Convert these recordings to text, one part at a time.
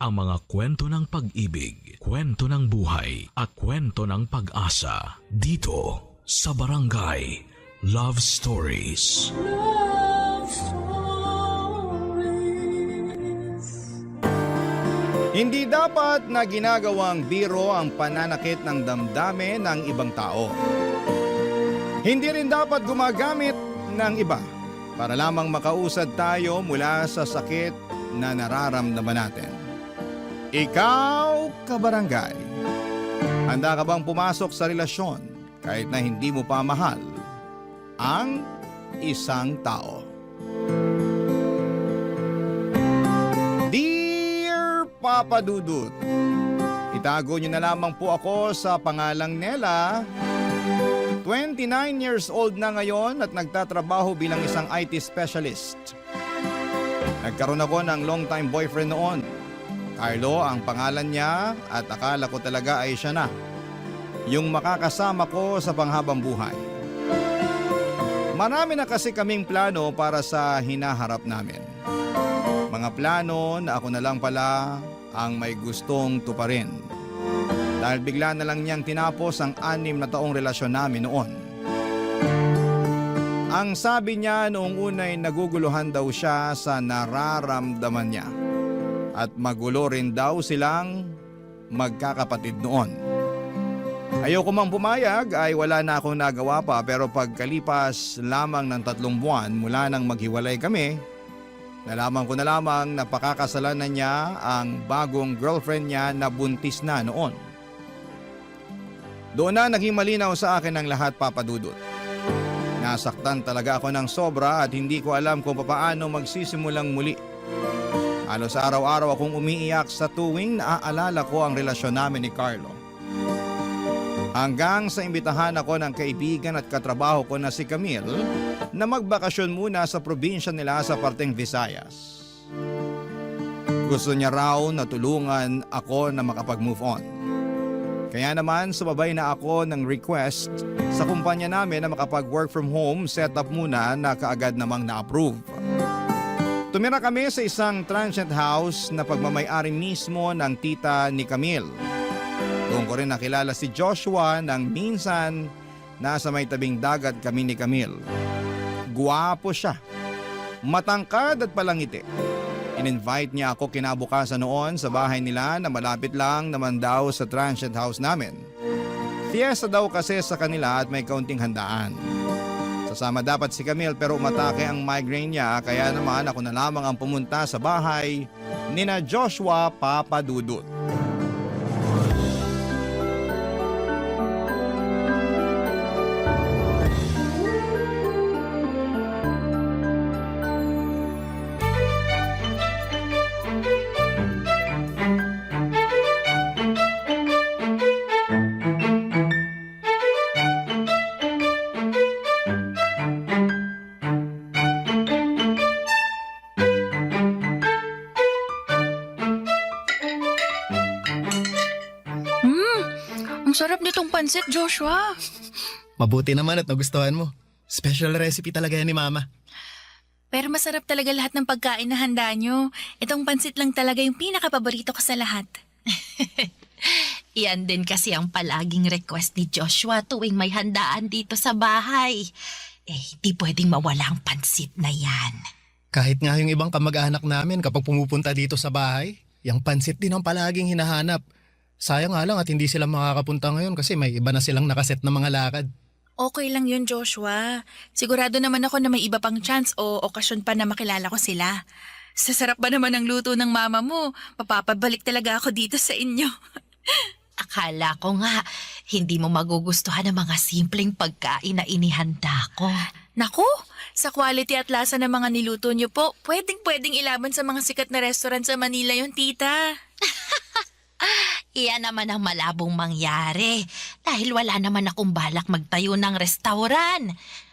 ang mga kwento ng pag-ibig, kwento ng buhay at kwento ng pag-asa dito sa Barangay Love Stories. Love Stories. Hindi dapat na ginagawang biro ang pananakit ng damdamin ng ibang tao. Hindi rin dapat gumagamit ng iba para lamang makausad tayo mula sa sakit na nararamdaman natin. Ikaw, kabarangay, handa ka bang pumasok sa relasyon kahit na hindi mo pa mahal ang isang tao? Dear Papa Dudut, itago niyo na lamang po ako sa pangalang Nela. 29 years old na ngayon at nagtatrabaho bilang isang IT specialist. Nagkaroon ako ng long-time boyfriend noon. Carlo ang pangalan niya at akala ko talaga ay siya na, yung makakasama ko sa panghabang buhay. Marami na kasi kaming plano para sa hinaharap namin. Mga plano na ako na lang pala ang may gustong tuparin. Dahil bigla na lang niyang tinapos ang 6 na taong relasyon namin noon. Ang sabi niya noong unay naguguluhan daw siya sa nararamdaman niya. At magulo rin daw silang magkakapatid noon. Ayoko mang pumayag ay wala na akong nagawa pa, pero pagkalipas lamang ng 3 buwan mula nang maghiwalay kami, nalaman ko na lamang na pakakasalan na niya ang bagong girlfriend niya na buntis na noon. Doon na naging malinaw sa akin ang lahat, Papa Dudut. Nasaktan talaga ako ng sobra at hindi ko alam kung paano magsisimulang muli. Halos araw-araw akong umiiyak sa tuwing naaalala ko ang relasyon namin ni Carlo. Hanggang sa imbitahan ako ng kaibigan at katrabaho ko na si Camille na magbakasyon muna sa probinsya nila sa parteng Visayas. Gusto niya raw na tulungan ako na makapag-move on. Kaya naman sumabay na ako ng request sa kumpanya namin na makapag-work from home setup muna na kaagad namang na-approve. Tumira kami sa isang transient house na pagmamay-ari mismo ng tita ni Camille. Doon ko rin nakilala si Joshua nang minsan nasa may tabing dagat kami ni Camille. Guwapo siya, matangkad at palangiti. In-invite niya ako kinabukasan noon sa bahay nila na malapit lang naman daw sa transient house namin. Fiesta daw kasi sa kanila at may kaunting handaan. Sasama dapat si Camille pero umatake ang migraine niya, kaya naman ako na lamang ang pumunta sa bahay nina Joshua, Papa Dudut. Ang sarap nitong pansit, Joshua. Mabuti naman at nagustuhan mo. Special recipe talaga yan ni Mama. Pero masarap talaga lahat ng pagkain na handa nyo. Itong pansit lang talaga yung pinakapaborito ko sa lahat. Iyan din kasi ang palaging request ni Joshua tuwing may handaan dito sa bahay. Di pwedeng mawala ang pansit na yan. Kahit nga yung ibang kamag-anak namin kapag pumupunta dito sa bahay, yung pansit din ang palaging hinahanap. Sayang nga lang at hindi sila makakapunta ngayon kasi may iba na silang nakaset na mga lakad. Okay lang yun, Joshua. Sigurado naman ako na may iba pang chance o okasyon pa na makilala ko sila. Sasarap ba naman ang luto ng mama mo? Mapapabalik talaga ako dito sa inyo. Akala ko nga, hindi mo magugustuhan ang mga simpleng pagkain na inihanda ko. Naku, sa quality at lasa ng mga niluto niyo po, pwedeng ilaban sa mga sikat na restaurant sa Manila yun, tita. Iyan naman ang malabong mangyari dahil wala naman akong balak magtayo ng restauran.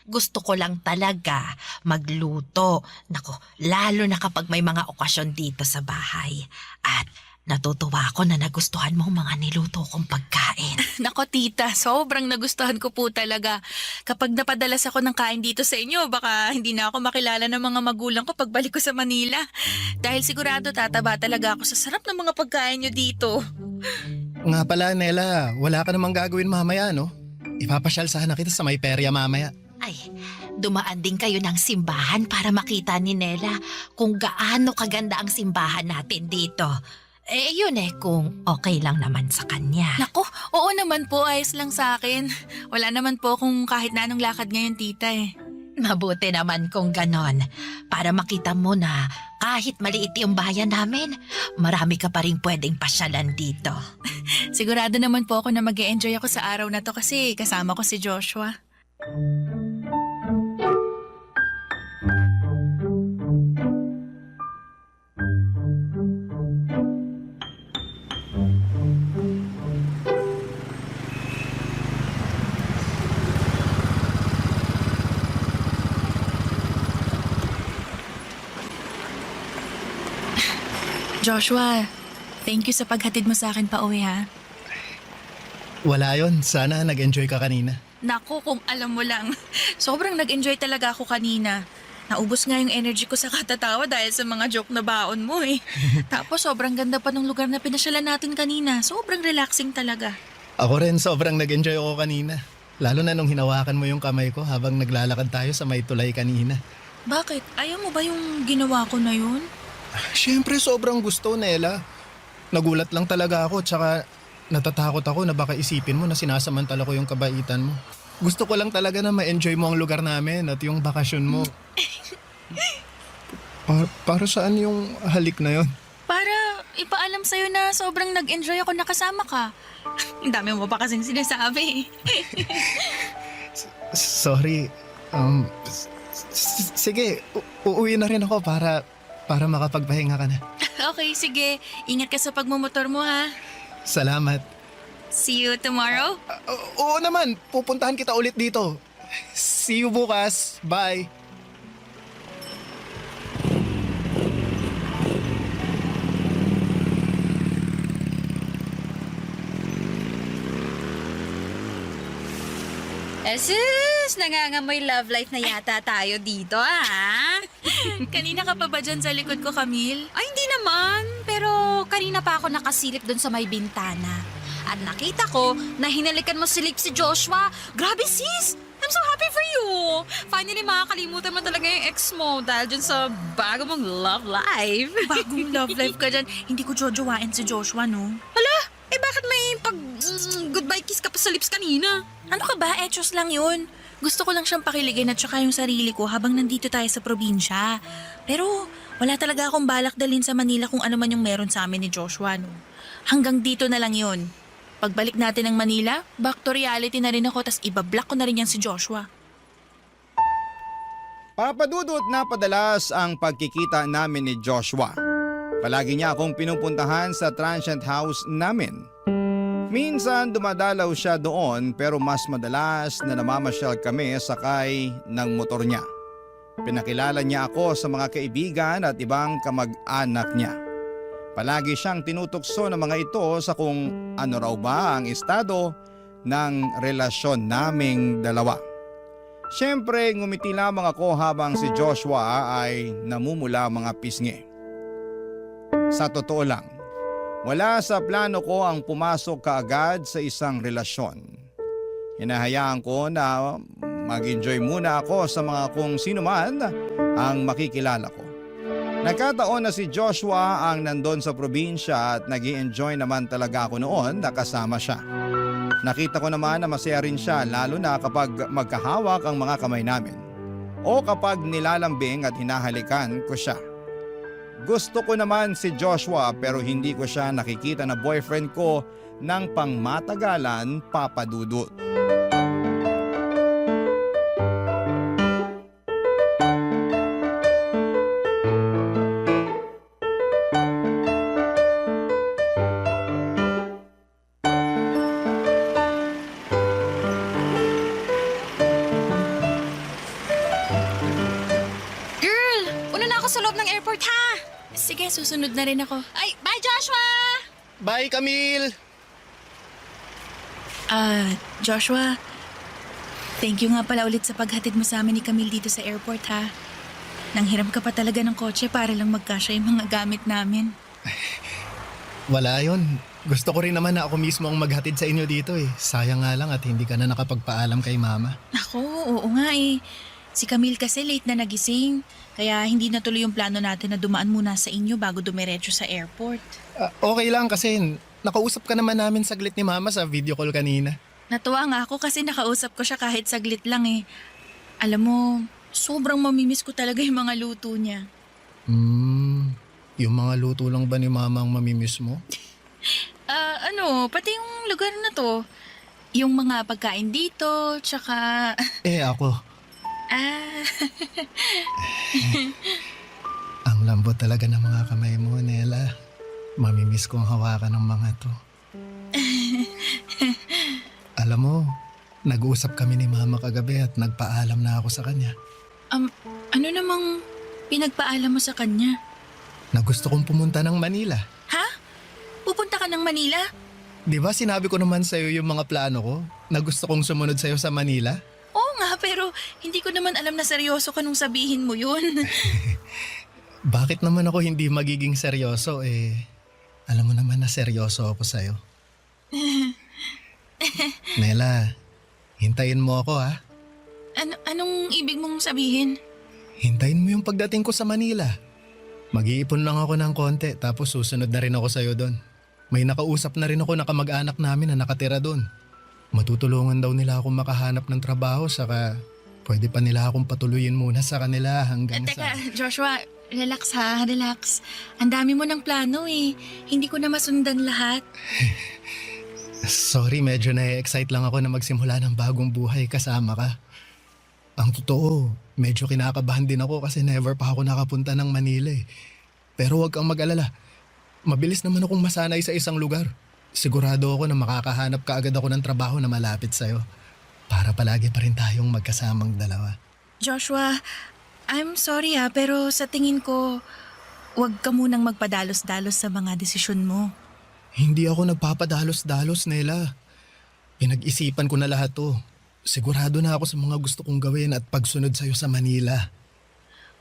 Gusto ko lang talaga magluto. Nako, lalo na kapag may mga okasyon dito sa bahay. At natutuwa ako na nagustuhan mo ang mga niluto kong pagkain. Nako tita, sobrang nagustuhan ko po talaga. Kapag napadalas ako ng kain dito sa inyo, baka hindi na ako makilala ng mga magulang ko pagbalik ko sa Manila. Dahil sigurado tataba talaga ako sa sarap ng mga pagkain nyo dito. Nga pala, Nela, wala ka namang gagawin mamaya, no? Ipapasyal sana kita sa may perya mamaya. Ay, dumaan din kayo ng simbahan para makita ni Nela kung gaano kaganda ang simbahan natin dito. Yun kung okay lang naman sa kanya. Nako, oo naman po, ayos lang sa akin. Wala naman po kung kahit na anong lakad ngayon tita Mabuti naman kung ganon. Para makita mo na kahit maliit yung bayan namin, marami ka pa rin pwedeng pasyalan dito. Sigurado naman po ako na mag-e-enjoy ako sa araw na to kasi kasama ko si Joshua. Joshua, thank you sa paghatid mo sa akin pa uwi ha. Wala yon, sana nag-enjoy ka kanina. Naku, kung alam mo lang, sobrang nag-enjoy talaga ako kanina. Naubos nga yung energy ko sa katatawa dahil sa mga joke na baon mo Tapos sobrang ganda pa ng lugar na pinasyalan natin kanina. Sobrang relaxing talaga. Ako rin, sobrang nag-enjoy ako kanina. Lalo na nung hinawakan mo yung kamay ko habang naglalakad tayo sa may tulay kanina. Bakit? Ayaw mo ba yung ginawa ko na yun? Siyempre, sobrang gusto, Nela. Nagulat lang talaga ako, tsaka natatakot ako na baka isipin mo na sinasamantala ko yung kabaitan mo. Gusto ko lang talaga na ma-enjoy mo ang lugar namin at yung bakasyon mo. Para saan yung halik na yon? Para ipaalam sa'yo na sobrang nag-enjoy ako nakasama ka. Ang dami mo pa kasing sinasabi Sorry. Sige, uuwi na rin ako para makapagpahinga ka na. Okay, sige. Ingat ka sa pagmumotor mo ha. Salamat. See you tomorrow? Oo naman, pupuntahan kita ulit dito. See you bukas. Bye. Sus, nangangamoy love life na yata tayo dito, Kanina ka pa ba dyan sa likod ko, Camille? Ay, hindi naman. Pero kanina pa ako nakasilip doon sa may bintana. At nakita ko na hinalikan mo silip si Joshua. Grabe, sis! I'm so happy for you! Finally, makakalimutan mo talaga yung ex mo dahil dyan sa bago mong love life. Bagong love life ka dyan. Hindi ko jojowain si Joshua, no? Hala, bakit may goodbye kiss ka pa sa lips kanina? Ano ka ba? Etos lang yun. Gusto ko lang siyang pakiligin at saka yung sarili ko habang nandito tayo sa probinsya. Pero wala talaga akong balak dalhin sa Manila kung ano man yung meron sa amin ni Joshua, no? Hanggang dito na lang yun. Pagbalik natin ng Manila, back to reality na rin ako tas ibablock ko na rin yan si Joshua. Papadudot na padalas ang pagkikita namin ni Joshua. Palagi niya akong pinupuntahan sa transient house namin. Minsan dumadalaw siya doon pero mas madalas na namamasyal kami sakay ng motor niya. Pinakilala niya ako sa mga kaibigan at ibang kamag-anak niya. Palagi siyang tinutukso ng mga ito sa kung ano raw ba ang estado ng relasyon naming dalawa. Siyempre ngumiti lamang ako habang si Joshua ay namumula mga pisngi. Sa totoo lang, wala sa plano ko ang pumasok kaagad sa isang relasyon. Hinahayaan ko na mag-enjoy muna ako sa mga kung sino man ang makikilala ko. Nagkataon na si Joshua ang nandun sa probinsya at nag-i-enjoy naman talaga ako noon na kasama siya. Nakita ko naman na masaya rin siya lalo na kapag magkahawak ang mga kamay namin o kapag nilalambing at hinahalikan ko siya. Gusto ko naman si Joshua pero hindi ko siya nakikita na boyfriend ko ng pangmatagalan, Papa Dudut. susunod na rin ako. Ay, bye Joshua! Bye, Camille! Joshua, thank you nga pala ulit sa paghatid mo sa amin ni Camille dito sa airport ha. Nanghiram ka pa talaga ng kotse para lang magkasya yung mga gamit namin. Wala yon. Gusto ko rin naman na ako mismo ang maghatid sa inyo dito eh. Sayang nga lang at hindi ka na nakapagpaalam kay mama. Ako, oo nga eh. Si Camille kasi late na nagising. Kaya hindi natuloy yung plano natin na dumaan muna sa inyo bago dumiretso sa airport. Okay lang kasi nakausap ka naman namin saglit ni mama sa video call kanina. Natuwa nga ako kasi nakausap ko siya kahit saglit lang eh. Alam mo, sobrang mamimiss ko talaga yung mga luto niya. Yung mga luto lang ba ni mama ang mamimiss mo? Pati yung lugar na to. Yung mga pagkain dito, tsaka... Ako. Ah, Ang lambot talaga ng mga kamay mo, Nela. Mamimiss kong hawakan ng mga to. Alam mo, nag-uusap kami ni mama kagabi at nagpaalam na ako sa kanya. ano namang pinagpaalam mo sa kanya? Na gusto kong pumunta ng Manila. Ha? Pupunta ka ng Manila? Di ba sinabi ko naman sa'yo yung mga plano ko? Na gusto kong sumunod sa'yo sa Manila? Oo nga, pero hindi ko naman alam na seryoso ka nung sabihin mo yun. Bakit naman ako hindi magiging seryoso alam mo naman na seryoso ako sa'yo. Nela, hintayin mo ako ha. Anong ibig mong sabihin? Hintayin mo yung pagdating ko sa Manila. Mag-iipon lang ako ng konti tapos susunod na rin ako sa'yo doon. May nakausap na rin ako na kamag-anak namin na nakatira doon. Matutulungan daw nila akong makahanap ng trabaho saka pwede pa nila akong patuloyin muna sa kanila hanggang Teka, Joshua, relax ha, relax. Ang dami mo ng plano eh. Hindi ko na masundan lahat. Sorry, medyo na-excite lang ako na magsimula ng bagong buhay kasama ka. Ang totoo, medyo kinakabahan din ako kasi never pa ako nakapunta ng Manila eh. Pero huwag kang mag-alala. Mabilis naman akong masanay sa isang lugar. Sigurado ako na makakahanap ka agad ako ng trabaho na malapit sa'yo. Para palagi pa rin tayong magkasamang dalawa. Joshua, I'm sorry ha, pero sa tingin ko, huwag ka munang magpadalos-dalos sa mga desisyon mo. Hindi ako nagpapadalos-dalos, Nela. Pinag-isipan ko na lahat to. Sigurado na ako sa mga gusto kong gawin at pagsunod sa'yo sa Manila.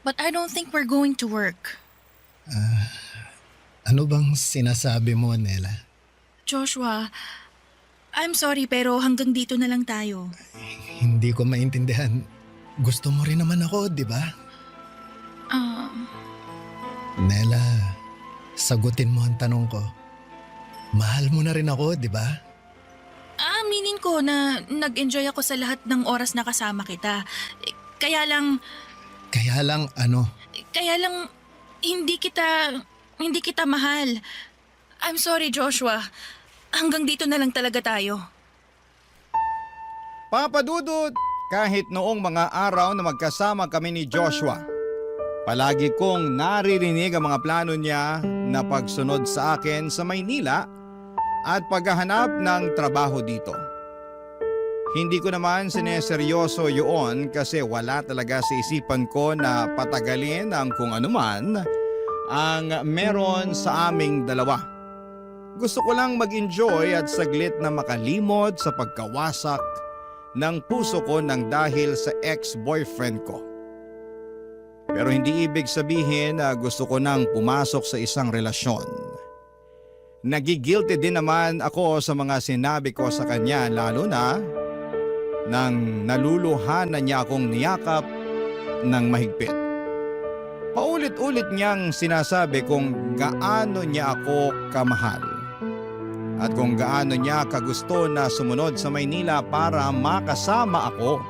But I don't think we're going to work. Ano bang sinasabi mo, Nela? Joshua, I'm sorry pero hanggang dito na lang tayo. Hindi ko maintindihan. Gusto mo rin naman ako, di ba? Nela, sagutin mo ang tanong ko. Mahal mo na rin ako, di ba? Aminin ko na nag-enjoy ako sa lahat ng oras na kasama kita. Kaya lang Ano? hindi kita mahal. I'm sorry, Joshua. Hanggang dito na lang talaga tayo. Papa Dudut, kahit noong mga araw na magkasama kami ni Joshua, palagi kong naririnig ang mga plano niya na pagsunod sa akin sa Maynila at paghahanap ng trabaho dito. Hindi ko naman sineseryoso yun kasi wala talaga sa isipan ko na patagalin ang kung anuman ang meron sa aming dalawa. Gusto ko lang mag-enjoy at saglit na makalimot sa pagkawasak ng puso ko nang dahil sa ex-boyfriend ko. Pero hindi ibig sabihin na gusto ko nang pumasok sa isang relasyon. Nagigilty din naman ako sa mga sinabi ko sa kanya lalo na nang naluluhan na niya akong niyakap ng mahigpit. Paulit-ulit niyang sinasabi kung gaano niya ako kamahal at kung gaano niya kagusto na sumunod sa Maynila para makasama ako.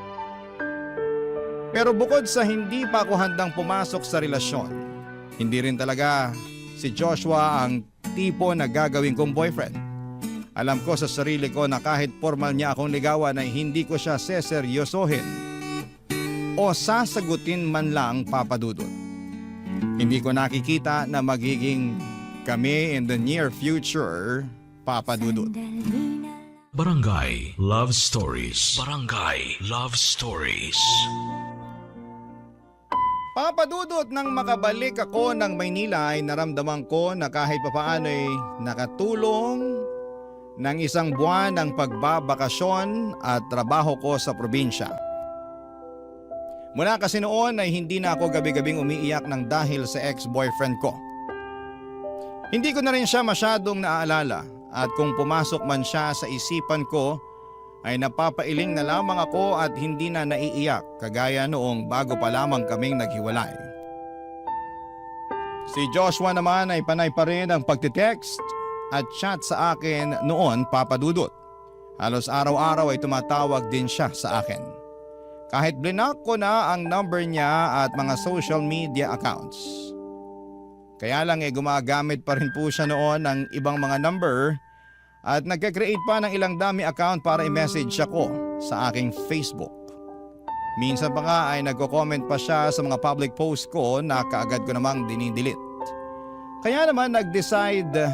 Pero bukod sa hindi pa ako handang pumasok sa relasyon, hindi rin talaga si Joshua ang tipo na gagawin kong boyfriend. Alam ko sa sarili ko na kahit formal niya akong ligawan ay hindi ko siya seseryosohin o sasagutin man lang, Papa Dudut. Hindi ko nakikita na magiging kami in the near future, Papa Dudut. Barangay Love Stories. Barangay Love Stories. Papadudot nang makabalik ako ng Maynila ay naramdaman ko na kahit papaano ay nakatulong ng isang buwan ang pagbabakasyon at trabaho ko sa probinsya. Mula kasi noon ay hindi na ako gabi-gabing umiiyak ng dahil sa ex-boyfriend ko. Hindi ko na rin siya masyadong naaalala at kung pumasok man siya sa isipan ko ay napapailing na lamang ako at hindi na naiiyak kagaya noong bago pa lamang kaming naghiwalay. Si Joshua naman ay panay pa rin ang pagtitext at chat sa akin noon, papadudot. Halos araw-araw ay tumatawag din siya sa akin. Kahit blinak ko na ang number niya at mga social media accounts. Kaya lang gumagamit pa rin po siya noon ng ibang mga number at nagka-create pa ng ilang dami account para i-message ako sa aking Facebook. Minsan pa nga ay nagko-comment pa siya sa mga public post ko na kaagad ko namang dinidelete. Kaya naman nag-decide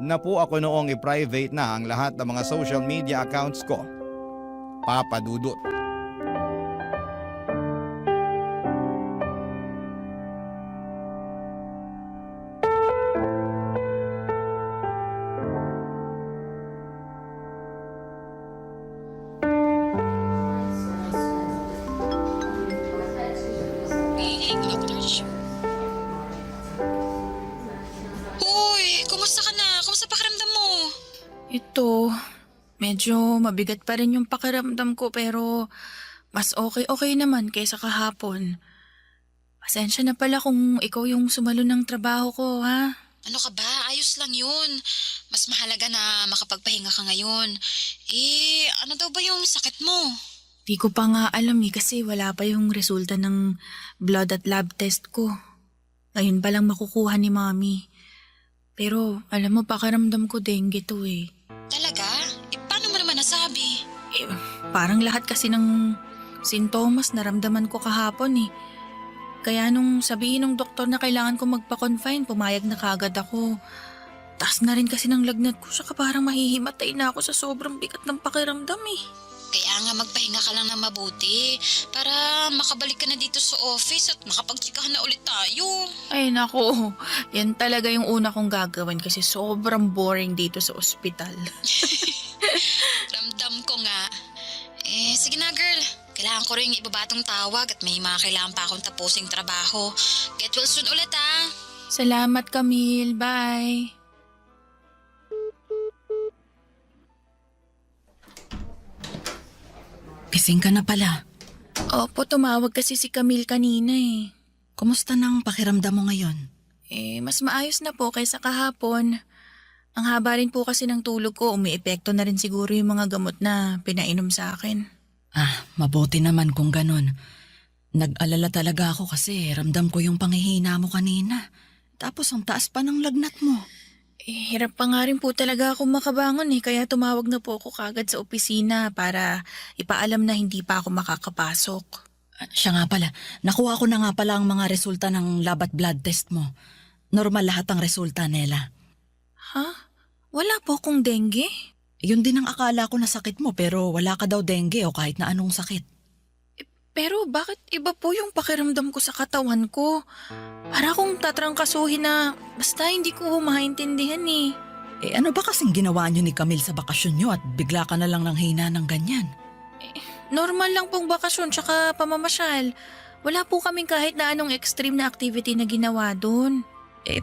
na po ako noong i-private na ang lahat ng mga social media accounts ko. Papadudot. Uy, kumusta ka na? Kumusta pakiramdam mo? Ito, medyo mabigat pa rin yung pakiramdam ko pero mas okay naman kaysa kahapon. Pasensya na pala kung ikaw yung sumalo ng trabaho ko, ha? Ano ka ba? Ayos lang yun. Mas mahalaga na makapagpahinga ka ngayon. Ano daw ba yung sakit mo? Di ko pa nga alam kasi wala pa yung resulta ng blood at lab test ko. Ngayon pa lang makukuha ni Mami. Pero alam mo, pakiramdam ko dengue to eh. Talaga? Paano mo naman nasabi? Parang lahat kasi ng sintomas naramdaman ko kahapon eh. Kaya nung sabihin ng doktor na kailangan ko magpa-confine, pumayag na kagad ako. Taas na rin kasi ng lagnat ko, saka parang mahihimatay na ako sa sobrang bigat ng pakiramdam eh. Kaya nga magpahinga ka lang na mabuti para makabalik ka na dito sa office at makapagtsikahan na ulit tayo. Ay nako, yan talaga yung una kong gagawin kasi sobrang boring dito sa ospital. Ramdam ko nga. Sige na girl. Kailangan ko rin ibabatong tawag at may mga kailangan pa akong tapusing trabaho. Get well soon ulit ha. Salamat Camille, bye. Gising ka na pala. Opo, tumawag kasi si Camille kanina eh. Kumusta nang pakiramdam mo ngayon? Mas maayos na po kaysa kahapon. Ang haba rin po kasi ng tulog ko, umiepekto na rin siguro yung mga gamot na pinainom sa akin. Mabuti naman kung ganun. Nag-alala talaga ako kasi ramdam ko yung panghihina mo kanina. Tapos ang taas pa ng lagnat mo. Hirap pa nga rin po talaga ako makabangon kaya tumawag na po ako kagad sa opisina para ipaalam na hindi pa ako makakapasok. Siya nga pala, nakuha ko na nga pala ang mga resulta ng lab at blood test mo. Normal lahat ang resulta, Nela. Ha? Wala po akong dengue? Yun din ang akala ko na sakit mo pero wala ka daw dengue o kahit na anong sakit. Pero bakit iba po yung pakiramdam ko sa katawan ko? Para akong tatrangkasuhin na basta hindi ko maintindihan eh. Ano ba kasing ginawa niyo ni Camille sa bakasyon niyo at bigla ka na lang ng hina ng ganyan? Normal lang pong bakasyon tsaka pamamasyal. Wala po kaming kahit na anong extreme na activity na ginawa doon.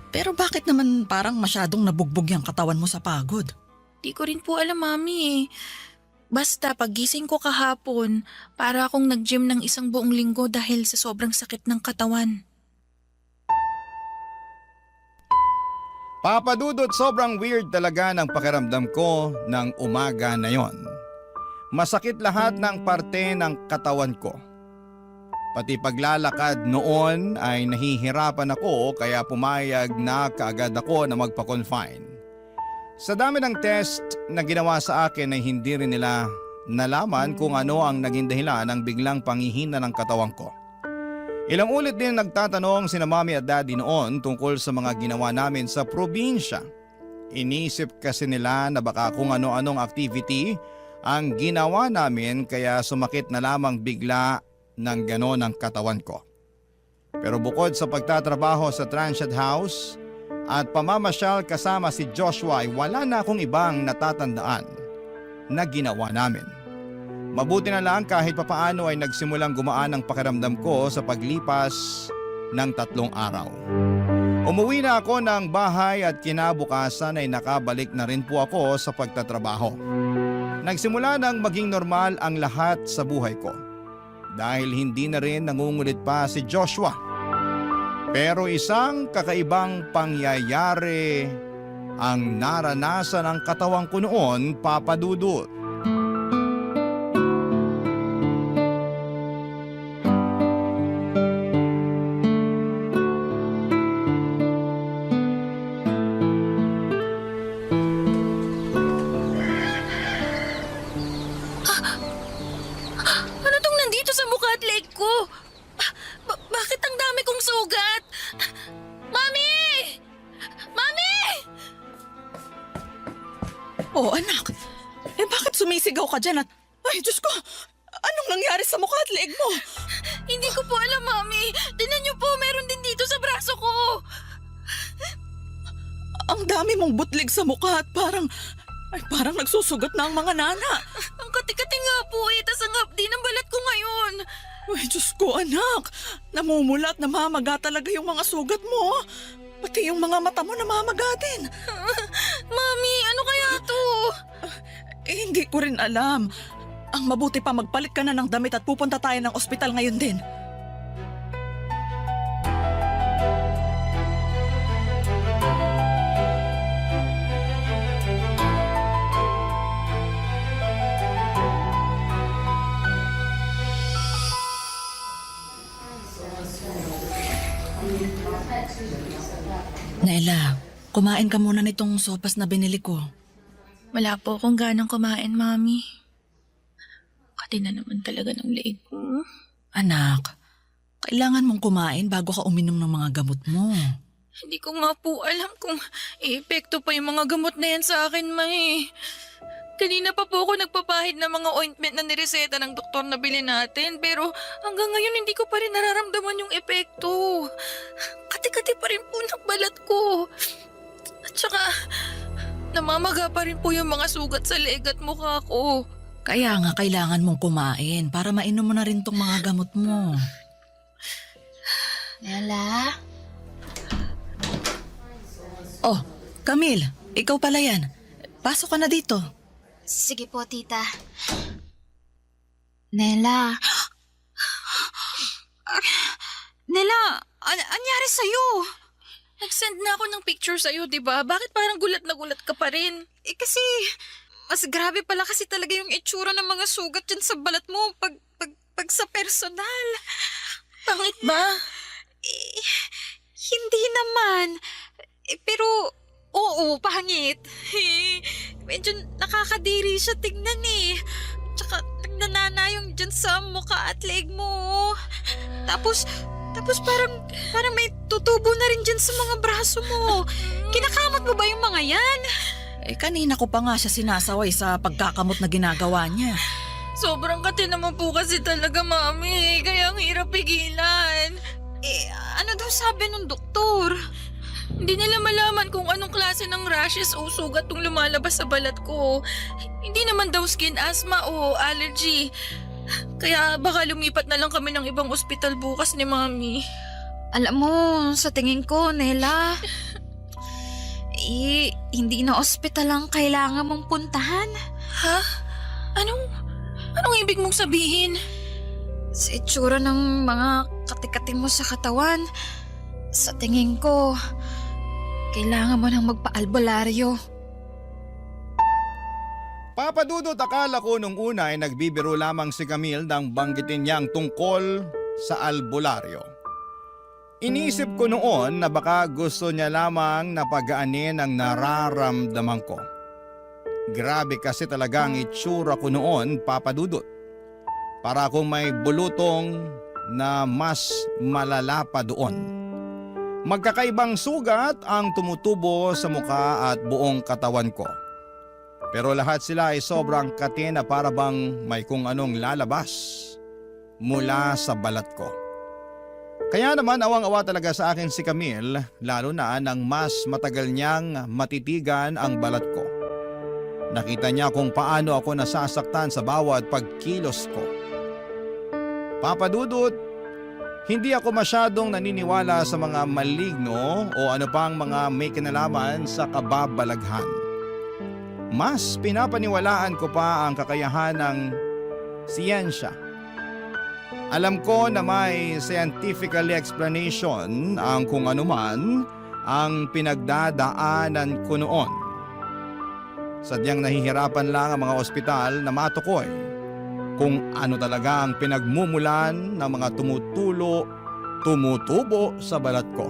Pero bakit naman parang masyadong nabugbog yung katawan mo sa pagod? Di ko rin po alam, Mami eh. Basta paggising ko kahapon, para akong nag-gym ng isang buong linggo dahil sa sobrang sakit ng katawan. Papadudot, sobrang weird talaga ng pakiramdam ko ng umaga na yon. Masakit lahat ng parte ng katawan ko. Pati paglalakad noon ay nahihirapan ako kaya pumayag na kaagad ako na magpa-confine. Sa dami ng test na ginawa sa akin ay hindi rin nila nalaman kung ano ang naging dahilan ng biglang panghihina ng katawan ko. Ilang ulit din nagtatanong sina Mami at Daddy noon tungkol sa mga ginawa namin sa probinsya. Inisip kasi nila na baka kung ano-anong activity ang ginawa namin kaya sumakit na lamang bigla ng gano'n ang katawan ko. Pero bukod sa pagtatrabaho sa transient house at pamamasyal kasama si Joshua ay wala na akong ibang natatandaan na ginawa namin. Mabuti na lang kahit papaano ay nagsimulang gumaan ang pakiramdam ko sa paglipas ng 3 araw. Umuwi na ako ng bahay at kinabukasan ay nakabalik na rin po ako sa pagtatrabaho. Nagsimula nang maging normal ang lahat sa buhay ko dahil hindi na rin nangungulit pa si Joshua. Pero isang kakaibang pangyayari ang naranasan ng katawan ko noon, Papa Dudut. Ano tong nandito sa mukha at leg ko? Bakit ang dami kong sugat? Mami! Mami! Oh, anak. Bakit sumisigaw ka dyan at... Ay, Diyos ko! Anong nangyari sa mukha at leeg mo? Hindi ko po alam, Mami. Tingnan niyo po, meron din dito sa braso ko. Ang dami mong butlig sa mukha at parang... Ay, parang nagsusugat na ang mga nana. Ang kati-kati nga po tas ang hapdi ng balat ko ngayon. Ay, Diyos ko, anak. Namumula at namamaga talaga yung mga sugat mo. Pati yung mga mata mo namamaga din. Mami, ano kaya to? Hindi ko rin alam. Ang mabuti pa magpalit ka na ng damit at pupunta tayo ng ospital ngayon din. Naila, kumain ka muna nitong sopas na binili ko. Wala po akong ganang kumain, Mami. Kati na naman talaga ng leeg ko. Anak, kailangan mong kumain bago ka uminom ng mga gamot mo. Hindi ko nga po alam kung epekto pa yung mga gamot na yan sa akin, May. Kanina pa po ako nagpapahid ng mga ointment na nireseta ng doktor na bili natin, pero hanggang ngayon hindi ko pa rin nararamdaman yung epekto. Kati-kati pa rin po ng balat ko. At saka, namamaga pa rin po yung mga sugat sa leeg at mukha ko. Kaya nga kailangan mong kumain para mainom mo na rin tong mga gamot mo. Nela? Oh, Camille, ikaw pala yan. Pasok ka na dito. Sige po, tita. Nela. Nela, anyari sa'yo? Nag-send na ako ng picture sa'yo, di ba? Bakit parang gulat na gulat ka pa rin? Kasi, mas grabe pala kasi talaga yung itsura ng mga sugat dyan sa balat mo pag sa personal. Pangit ba? Hindi naman. Pero, oo, pangit. Medyo nakakadiri siya tignan eh. Tsaka nagnanana yung dyan sa mukha at leg mo. Tapos parang may tutubo na rin dyan sa mga braso mo. Kinakamot mo ba yung mga yan? Kanina ko pa nga siya sinasaway sa pagkakamot na ginagawa niya. Sobrang kati naman po kasi talaga, Mami. Kaya ang hirap pigilan. Ano daw sabi ng doktor? Hindi nila malaman kung anong klase ng rashes o sugat tong lumalabas sa balat ko. Hindi naman daw skin asthma o allergy. Kaya baka lumipat na lang kami ng ibang ospital bukas ni Mami. Alam mo, sa tingin ko, Nela, hindi na ospital ang kailangan mong puntahan. Ha? Anong ibig mong sabihin? Sa itsura ng mga kati-kati mo sa katawan, sa tingin ko, kailangan mo nang magpa-albularyo. Papa Dudut, akala ko nung una ay nagbibiro lamang si Camille nang banggitin niyang tungkol sa albularyo. Iniisip ko noon na baka gusto niya lamang na pagaanin ang nararamdaman ko. Grabe kasi talaga ang itsura ko noon, Papa Dudut. Para akong may bulutong na mas malala pa doon. Magkakaibang sugat ang tumutubo sa mukha at buong katawan ko. Pero lahat sila ay sobrang kati na para bang may kung anong lalabas mula sa balat ko. Kaya naman awang-awa talaga sa akin si Camille, lalo na nang mas matagal niyang matitigan ang balat ko. Nakita niya kung paano ako nasasaktan sa bawat pagkilos ko. Papa Dudut, hindi ako masyadong naniniwala sa mga maligno o ano pang mga may kinalaman sa kababalaghan. Mas pinapaniwalaan ko pa ang kakayahan ng siyensya. Alam ko na may scientifical explanation ang kung anuman ang pinagdadaanan ko noon. Sadyang nahihirapan lang ang mga ospital na matukoy kung ano talaga ang pinagmumulan ng mga tumutubo sa balat ko.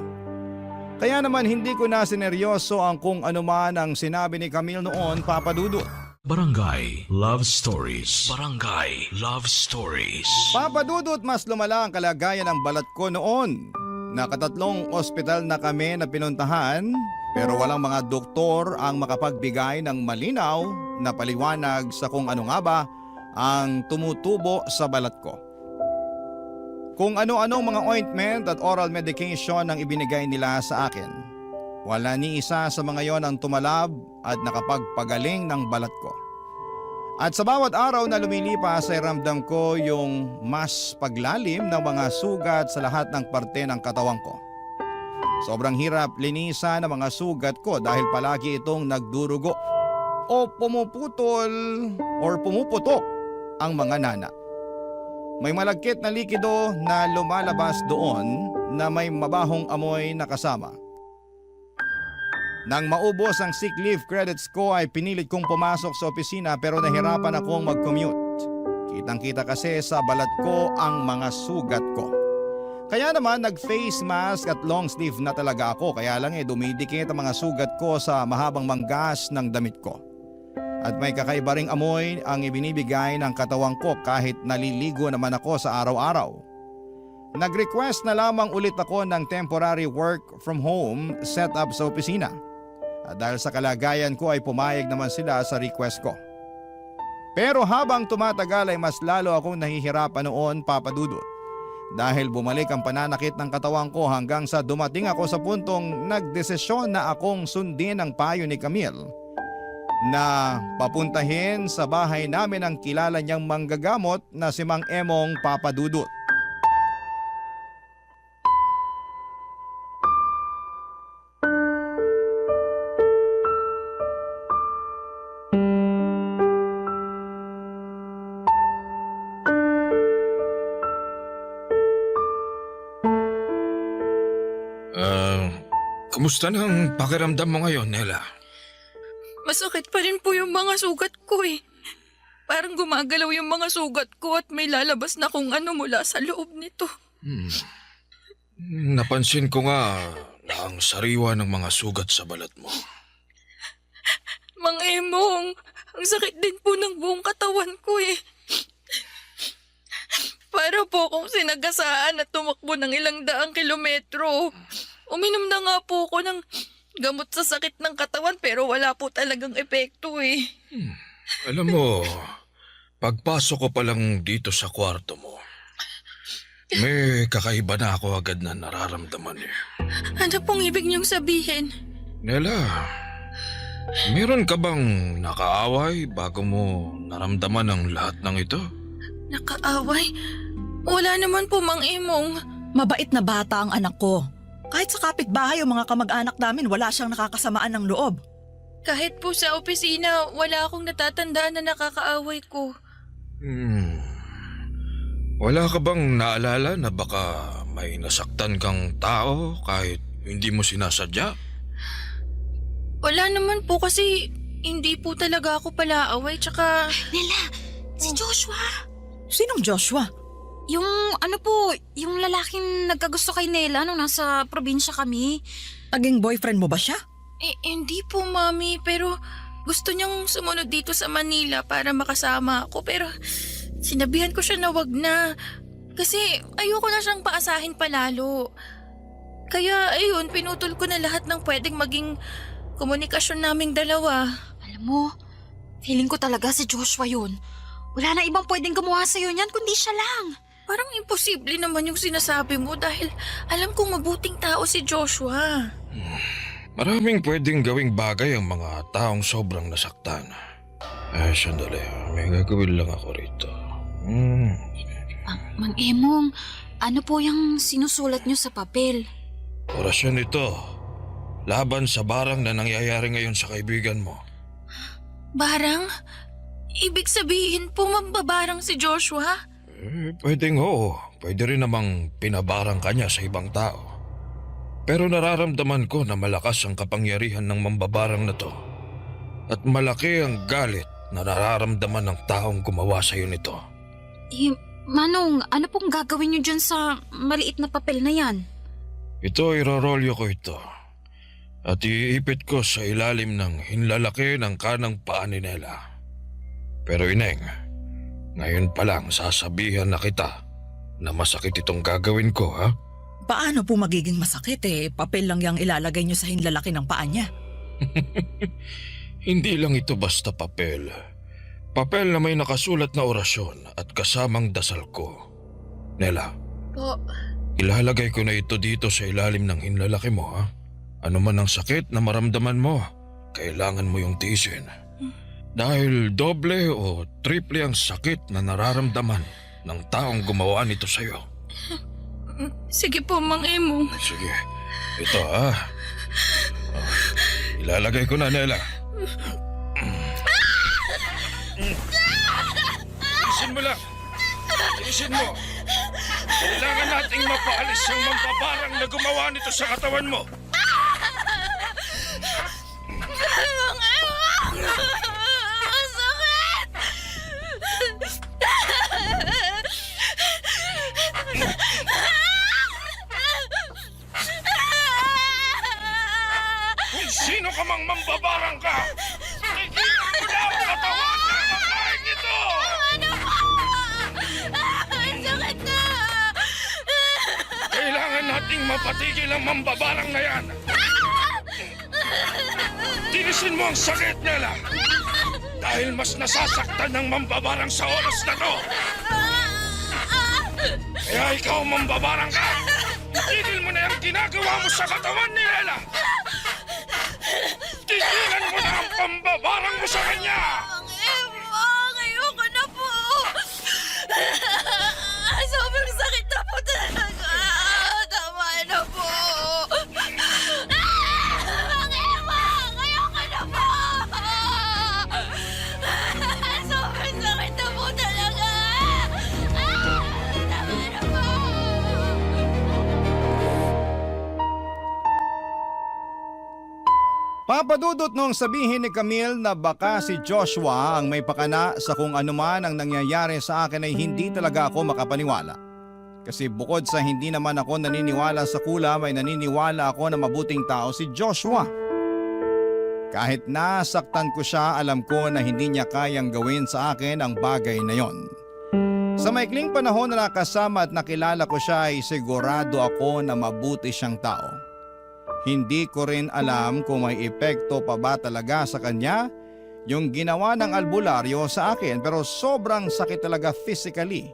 Kaya naman hindi ko na sineryoso ang kung anuman ang sinabi ni Camille noon, Papa Dudut. Barangay Love Stories. Barangay Love Stories. Papa Dudut, mas lumala ang kalagayan ng balat ko noon. Nakatatlong ospital na kami na pinuntahan pero walang mga doktor ang makapagbigay ng malinaw na paliwanag sa kung ano nga ba ang tumutubo sa balat ko. Kung ano-anong mga ointment at oral medication ang ibinigay nila sa akin. Wala ni isa sa mga yon ang tumalab at nakapagpagaling ng balat ko. At sa bawat araw na lumilipas ay ramdam ko yung mas paglalim ng mga sugat sa lahat ng parte ng katawan ko. Sobrang hirap linisan ang mga sugat ko dahil palagi itong nagdurugo o pumuputok ang mga nana. May malagkit na likido na lumalabas doon na may mabahong amoy na kasama. Nang maubos ang sick leave credits ko ay pinilit kong pumasok sa opisina pero nahirapan akong mag-commute. Kitang-kita kasi sa balat ko ang mga sugat ko. Kaya naman nag-face mask at long sleeve na talaga ako kaya lang dumidikit ang mga sugat ko sa mahabang manggas ng damit ko. At may kakaiba ring amoy ang ibinibigay ng katawan ko kahit naliligo naman ako sa araw-araw. Nag-request na lamang ulit ako ng temporary work from home setup sa opisina. At dahil sa kalagayan ko ay pumayag naman sila sa request ko. Pero habang tumatagal ay mas lalo akong nahihirapan noon, Papa Dudut. Dahil bumalik ang pananakit ng katawan ko hanggang sa dumating ako sa puntong nagdesisyon na akong sundin ang payo ni Camille na papuntahin sa bahay namin ang kilala niyang manggagamot na si Mang Emong, Papa Dudut. Kumusta na ang pakiramdam mo ngayon, Nela? Masakit pa rin po yung mga sugat ko eh. Parang gumagalaw yung mga sugat ko at may lalabas na kung ano mula sa loob nito. Napansin ko nga na ang sariwa ng mga sugat sa balat mo. Mang Emong, ang sakit din po ng buong katawan ko eh. Para po akong sinagasaan at tumakbo ng ilang daang kilometro. Uminom na nga po ako ng gamot sa sakit ng katawan pero wala po talagang epekto eh. Alam mo, pagpasok ko pa lang dito sa kwarto mo, may kakaiba na ako agad na nararamdaman eh. Ano pong ibig niyong sabihin? Nela, meron ka bang nakaaway bago mo naramdaman ang lahat ng ito? Nakaaway? Wala naman po, Mang Emong. Mabait na bata ang anak ko. Kahit sa kapitbahay o mga kamag-anak namin, wala siyang nakakasamaan ng loob. Kahit po sa opisina, wala akong natatandaan na nakakaaway ko. Wala ka bang naalala na baka may nasaktan kang tao kahit hindi mo sinasadya? Wala naman po kasi hindi po talaga ako palaaway tsaka... Nela, si Joshua. Sinong Joshua? Yung yung lalaking nagkagusto kay Nela nung nasa probinsya kami. Naging boyfriend mo ba siya? Hindi po, Mami, pero gusto niyang sumunod dito sa Manila para makasama ako pero sinabihan ko siya na wag na kasi ayoko na siyang paasahin palalo. Kaya ayun, pinutol ko na lahat ng pwedeng maging komunikasyon naming dalawa. Alam mo, feeling ko talaga si Joshua yun. Wala na ibang pwedeng gumawa sa'yo niyan kundi siya lang. Parang imposible naman yung sinasabi mo dahil alam kong mabuting tao si Joshua. Maraming pwedeng gawing bagay ang mga taong sobrang nasaktan. Sandali. May gagawin lang ako rito. Mang Emong, ano po yung sinusulat nyo sa papel? Orasyon ito. Laban sa barang na nangyayari ngayon sa kaibigan mo. Barang? Ibig sabihin po mambabarang si Joshua? Pwedeng oo. Pwede rin namang pinabarang kanya sa ibang tao. Pero nararamdaman ko na malakas ang kapangyarihan ng mambabarang na to. At malaki ang galit na nararamdaman ng taong gumawa sa iyo nito. Manong, ano pong gagawin nyo dyan sa maliit na papel na yan? Ito, irorolyo ko ito. At iipit ko sa ilalim ng hinlalaki ng kanang paa ni Nela. Pero Ineng, ngayon pa lang sasabihan na kita na masakit itong gagawin ko, ha? Paano po magiging masakit Papel lang yung ilalagay niyo sa hinlalaki ng paa niya. Hindi lang ito basta papel. Papel na may nakasulat na orasyon at kasamang dasal ko. Nela, Po, ilalagay ko na ito dito sa ilalim ng hinlalaki mo, ha? Ano man ang sakit na maramdaman mo, kailangan mo yung tiisin. Dahil doble o triple ang sakit na nararamdaman ng taong gumawa nito sa'yo. sige po Mang Emong. Sige, ito ilalagay ko na, Nela. Tiisin mo lang. Tiisin mo. Kailangan nating mapaalis ang mambabarang na gumawa nito sa katawan mo. Mang Emong! Ang sakit! Kung sino ka mang mambabarang ka, tigilan mo na ang katawan ng babaeng ito! Ano po? Ang sakit na! Kailangan nating mapatigil ang mambabarang na yan. Tinisin mo ang sakit, Nela. Dahil mas nasasaktan ng mambabarang sa oras na to. Kaya ikaw mambabarang ka. Tigil mo na yung ginagawa mo sa katawan ni Nela. Tigilan mo na ang pambabarang mo sa kanya. Mang Emong, ayoko na po! Sobrang sakit na po talaga! Tama na po! Mang Emong, ayoko na po! Sobrang sakit na po talaga! Tama na po! Papadudot nung sabihin ni Camille na baka si Joshua ang may pakana sa kung anuman ang nangyayari sa akin ay hindi talaga ako makapaniwala. Kasi bukod sa hindi naman ako naniniwala sa kulam ay naniniwala ako na mabuting tao si Joshua. Kahit nasaktan ko siya, alam ko na hindi niya kayang gawin sa akin ang bagay na yon. Sa maikling panahon na nakasama at nakilala ko siya ay sigurado ako na mabuti siyang tao. Hindi ko rin alam kung may epekto pa ba talaga sa kanya yung ginawa ng albularyo sa akin, pero sobrang sakit talaga physically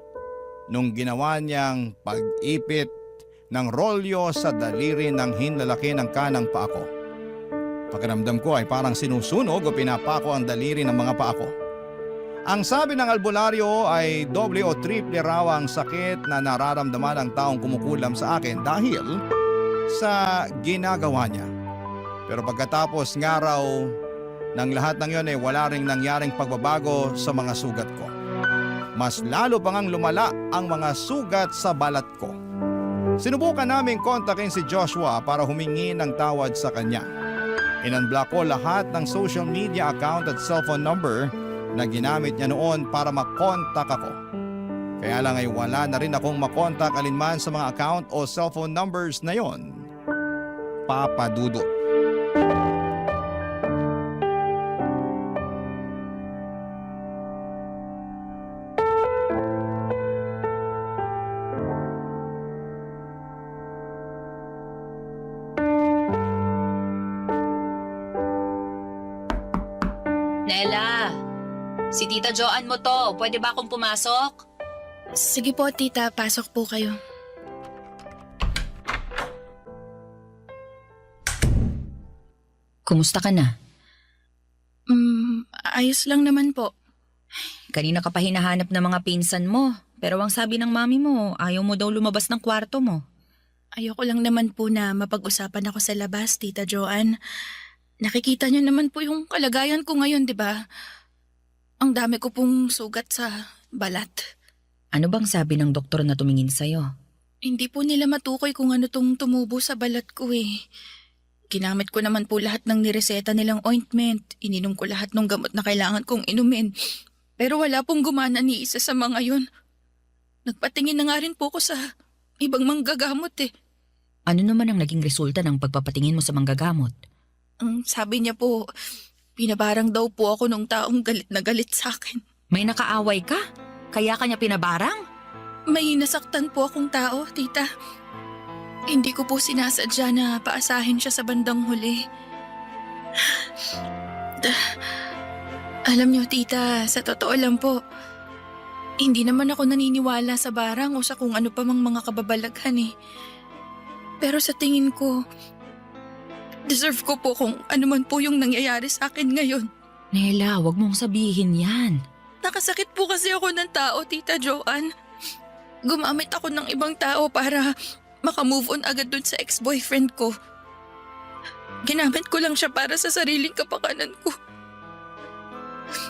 nung ginawa niyang pag-ipit ng rolyo sa daliri ng hinlalaki ng kanang paa ko. Pakiramdam ko ay parang sinusunog o pinapako ang daliri ng mga paa ko. Ang sabi ng albularyo ay doble o triple raw ang sakit na nararamdaman ng taong kumukulam sa akin dahil sa ginagawa niya. Pero pagkatapos nga raw ng lahat ng yon ay wala ring nangyaring pagbabago sa mga sugat ko. Mas lalo pang ang lumala ang mga sugat sa balat ko. Sinubukan naming kontakin si Joshua para humingi ng tawad sa kanya. Inunblock ko lahat ng social media account at cellphone number na ginamit niya noon para makontak ako. Kaya lang ay wala na rin akong makontak alinman sa mga account o cellphone numbers na yon. Papadudot. Nela, si Tita Joanne mo to. Pwede ba akong pumasok? Sige po, tita. Pasok po kayo. Kumusta ka na? Ayos lang naman po. Kanina ka pa hinahanap ng mga pinsan mo. Pero ang sabi ng mami mo, ayaw mo daw lumabas ng kwarto mo. Ayoko lang naman po na mapag-usapan ako sa labas, Tita Joanne. Nakikita niyo naman po yung kalagayan ko ngayon, di ba? Ang dami ko pong sugat sa balat. Ano bang sabi ng doktor na tumingin sa'yo? Hindi po nila matukoy kung ano tong tumubo sa balat ko eh. Ginamit ko naman po lahat ng nireseta nilang ointment. Ininom ko lahat ng gamot na kailangan kong inumin. Pero wala pong gumana ni isa sa mga yun. Nagpatingin na nga rin po ko sa ibang manggagamot eh. Ano naman ang naging resulta ng pagpapatingin mo sa manggagamot? Ang sabi niya po, pinabarang daw po ako nung taong galit na galit sa akin. May nakaaway ka? Kaya kanya pinabarang? May nasaktan po akong tao, tita. Hindi ko po sinasadya na paasahin siya sa bandang huli. Alam niyo, tita, sa totoo lang po, hindi naman ako naniniwala sa barang o sa kung ano pa mang mga kababalaghan eh. Pero sa tingin ko, deserve ko po kung ano man po yung nangyayari sa akin ngayon. Nela, wag mong sabihin yan. Nakasakit po kasi ako ng tao, Tita Joanne. Gumamit ako ng ibang tao para makamove on agad dun sa ex-boyfriend ko. Ginamit ko lang siya para sa sariling kapakanan ko.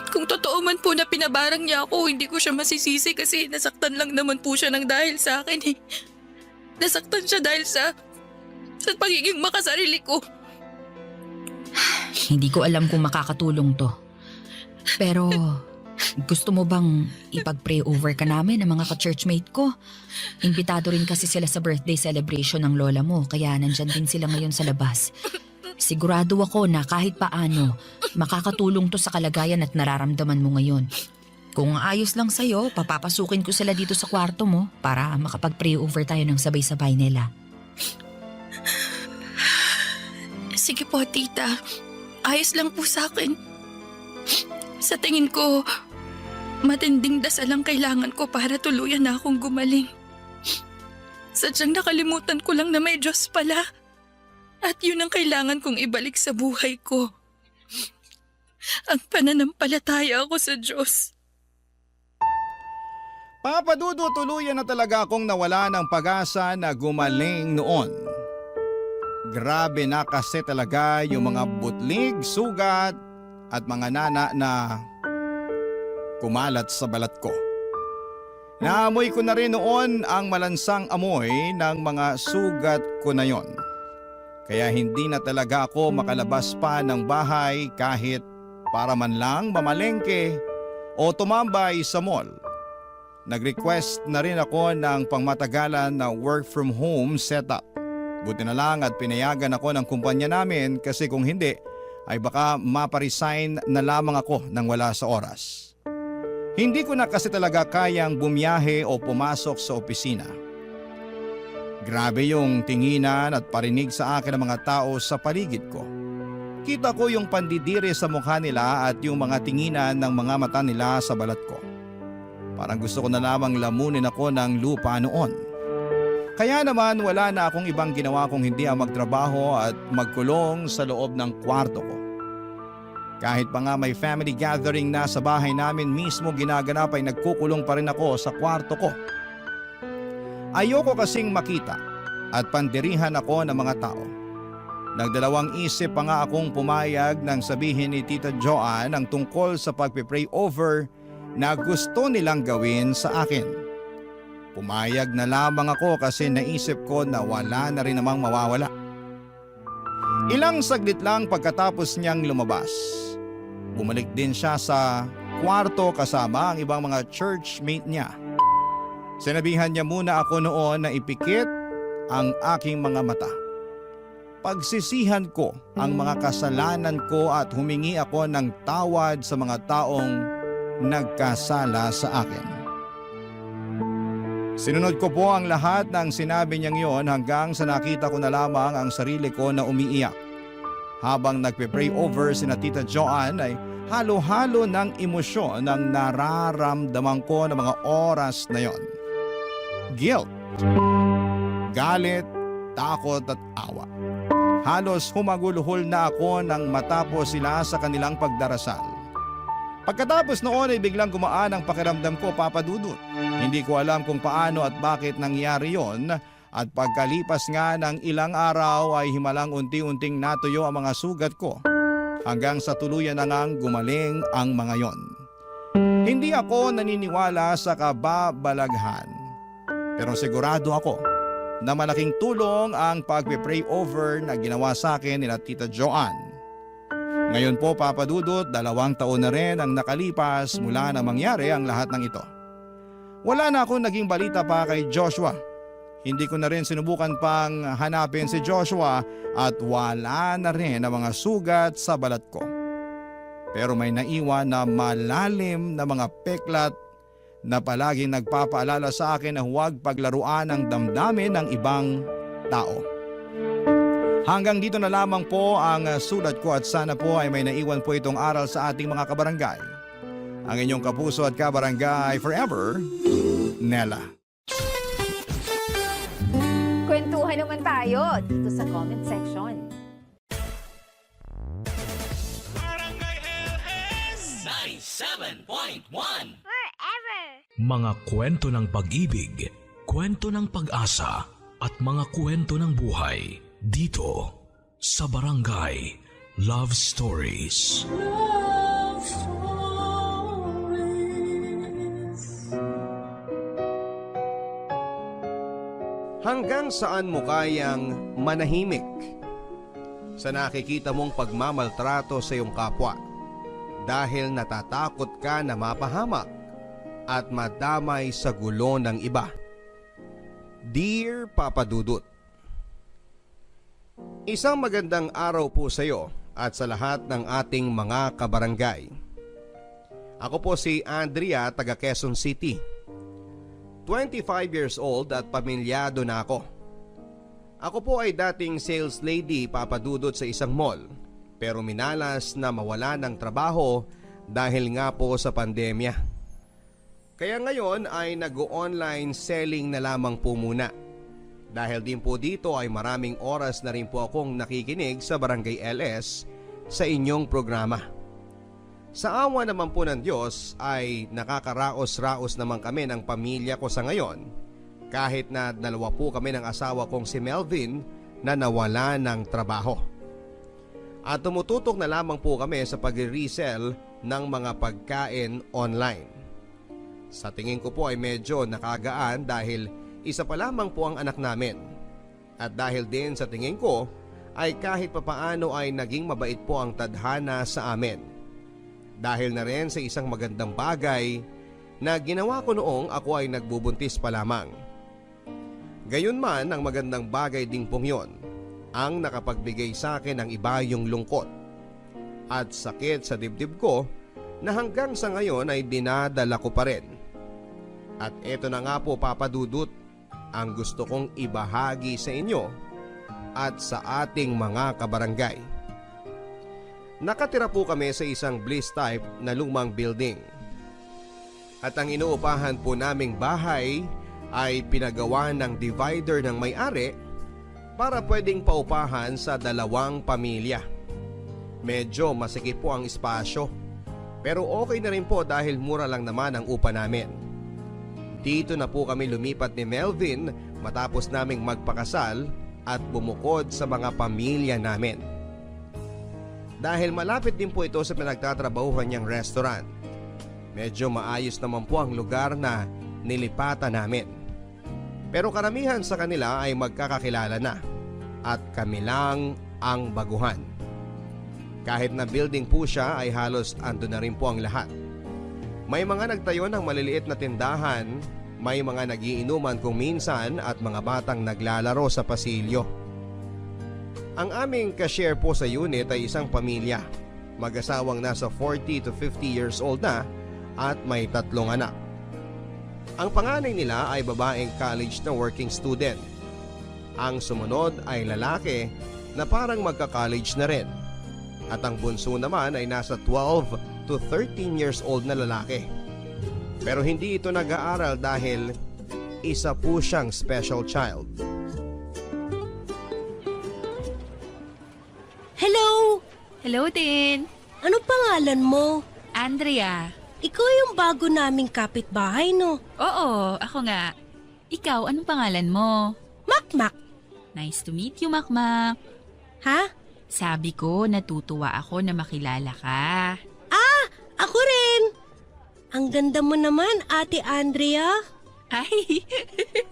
Kung totoo man po na pinabarang niya ako, hindi ko siya masisisi kasi nasaktan lang naman po siya ng dahil sa akin eh. Nasaktan siya dahil sa pagiging makasarili ko. Hindi ko alam kung makakatulong to. Pero gusto mo bang ipag-pray over ka namin ng mga ka-churchmate ko? Imbitado rin kasi sila sa birthday celebration ng lola mo, kaya nandyan din sila ngayon sa labas. Sigurado ako na kahit paano, makakatulong to sa kalagayan at nararamdaman mo ngayon. Kung ayos lang sa'yo, papapasukin ko sila dito sa kwarto mo para makapag-pray over tayo ng sabay-sabay nila. Sige po, tita. Ayos lang po sa akin. Sa tingin ko, matinding dasal ang kailangan ko para tuluyan na akong gumaling. Sadyang nakalimutan ko lang na may Diyos pala. At yun ang kailangan kong ibalik sa buhay ko. Ang pananampalataya ako sa Diyos. Papadudo, tuluyan na talaga akong nawala ng pag-asa na gumaling noon. Grabe na kasi talaga yung mga butlig, sugat at mga nana na kumalat sa balat ko. Naamoy ko na rin noon ang malansang amoy ng mga sugat ko na yon. Kaya hindi na talaga ako makalabas pa ng bahay kahit para man lang mamalengke o tumambay sa mall. Nag-request na rin ako ng pangmatagalan na work from home setup. Buti na lang at pinayagan ako ng kumpanya namin kasi kung hindi ay baka maparesign na lamang ako nang wala sa oras. Hindi ko na kasi talaga kayang bumiyahe o pumasok sa opisina. Grabe yung tinginan at parinig sa akin ng mga tao sa paligid ko. Kita ko yung pandidiri sa mukha nila at yung mga tinginan ng mga mata nila sa balat ko. Parang gusto ko na lamang lamunin ako ng lupa noon. Kaya naman wala na akong ibang ginawa kung hindi ang magtrabaho at magkulong sa loob ng kwarto ko. Kahit pa nga may family gathering na sa bahay namin mismo ginaganap ay nagkukulong pa rin ako sa kwarto ko. Ayoko kasing makita at pandirihan ako ng mga tao. Nagdalawang isip pa nga akong pumayag nang sabihin ni Tita Joanne ang tungkol sa pagpipray over na gusto nilang gawin sa akin. Pumayag na lamang ako kasi naisip ko na wala na rin namang mawawala. Ilang saglit lang pagkatapos niyang lumabas. Bumalik din siya sa kwarto kasama ang ibang mga churchmate niya. Sinabihan niya muna ako noon na ipikit ang aking mga mata. Pagsisihan ko ang mga kasalanan ko at humingi ako ng tawad sa mga taong nagkasala sa akin. Sinunod ko po ang lahat ng sinabi niyang yon hanggang sa nakita ko na lamang ang sarili ko na umiiyak. Habang nagpe-pray over sina Tita Joanne ay halo-halo ng emosyon ang nararamdaman ko ng mga oras na yon. guilt, galit, takot at awa. Halos humaguluhol na ako nang matapos sila sa kanilang pagdarasal. Pagkatapos noon ay biglang gumaan ang pakiramdam ko, Papa Dudut. Hindi ko alam kung paano at bakit nangyari yon, at pagkalipas nga ng ilang araw ay himalang unti-unting natuyo ang mga sugat ko hanggang sa tuluyan na ngang gumaling ang mga yon. Hindi ako naniniwala sa kababalaghan, pero sigurado ako na malaking tulong ang pagpe-pray over na ginawa sa akin nila Tita Joanne. Ngayon po, Papa Dudut, 2 taon na rin ang nakalipas mula na mangyari ang lahat ng ito. Wala na akong naging balita pa kay Joshua. Hindi ko na rin sinubukan pang hanapin si Joshua at wala na rin ang mga sugat sa balat ko. Pero may naiwan na malalim na mga peklat na palaging nagpapaalala sa akin na huwag paglaruan ang damdamin ng ibang tao. Hanggang dito na lamang po ang sulat ko at sana po ay may naiwan po itong aral sa ating mga kabarangay. Ang inyong kapuso at kabarangay forever, Nela. Kwentuhan naman tayo dito sa comment section. Mga kwento ng pag-ibig, kwento ng pag-asa at mga kwento ng buhay dito sa Barangay Love Stories. Love Stories. Hanggang saan mo kayang manahimik sa nakikita mong pagmamaltrato sa iyong kapwa dahil natatakot ka na mapahamak at madamay sa gulo ng iba? Dear Papa Dudut, isang magandang araw po sa iyo at sa lahat ng ating mga kabarangay. Ako po si Andrea, taga Quezon City. 25 years old at pamilyado na ako. Ako po ay dating sales lady, Papa Dudut, sa isang mall, pero minalas na mawala ng trabaho dahil nga po sa pandemya. Kaya ngayon ay nag-online selling na lamang po muna. Dahil din po dito ay maraming oras na rin po akong nakikinig sa Barangay LS sa inyong programa. Sa awa naman po ng Diyos ay nakakaraos-raos naman kami ng pamilya ko sa ngayon, kahit na 2 po kami ng asawa kong si Melvin na nawala ng trabaho. At tumututok na lamang po kami sa pag-resell ng mga pagkain online. Sa tingin ko po ay medyo nakagaan dahil isa pa lamang po ang anak namin. At dahil din sa tingin ko ay kahit papaano ay naging mabait po ang tadhana sa amin. Dahil na rin sa isang magandang bagay na ginawa ko noong ako ay nagbubuntis pa lamang. Gayunman, ang magandang bagay ding pong yon ang nakapagbigay sa akin ng iba yung lungkot at sakit sa dibdib ko na hanggang sa ngayon ay dinadala ko pa rin. At eto na nga po, Papa Dudut, ang gusto kong ibahagi sa inyo at sa ating mga kabarangay. Nakatira po kami sa isang bliss type na lumang building. At ang inuupahan po naming bahay ay pinagawa ng divider ng may-ari para pwedeng paupahan sa 2 pamilya. Medyo masikip po ang espasyo, pero okay na rin po dahil mura lang naman ang upa namin. Dito na po kami lumipat ni Melvin matapos naming magpakasal at bumukod sa mga pamilya namin. Dahil malapit din po ito sa pinagtatrabahuhan niyang restaurant, medyo maayos naman po ang lugar na nilipatan namin. Pero karamihan sa kanila ay magkakakilala na at kami lang ang baguhan. Kahit na building po siya ay halos ando na rin po ang lahat. May mga nagtayo ng maliliit na tindahan, may mga nagiinuman kung minsan at mga batang naglalaro sa pasilyo. Ang aming cashier po sa unit ay isang pamilya, mag-asawang nasa 40 to 50 years old na at may 3 anak. Ang panganay nila ay babaeng college na working student. Ang sumunod ay lalaki na parang magka-college na rin. At ang bunso naman ay nasa 12 to 13 years old na lalaki. Pero hindi ito nag-aaral dahil isa po siyang special child. Hello! Hello din. Ano pangalan mo? Andrea. Ikaw yung bago naming kapitbahay, no? Oo, ako nga. Ikaw, anong pangalan mo? Makmak. Nice to meet you, Makmak. Ha? Sabi ko, natutuwa ako na makilala ka. Ako rin. Ang ganda mo naman, Ate Andrea. Ay,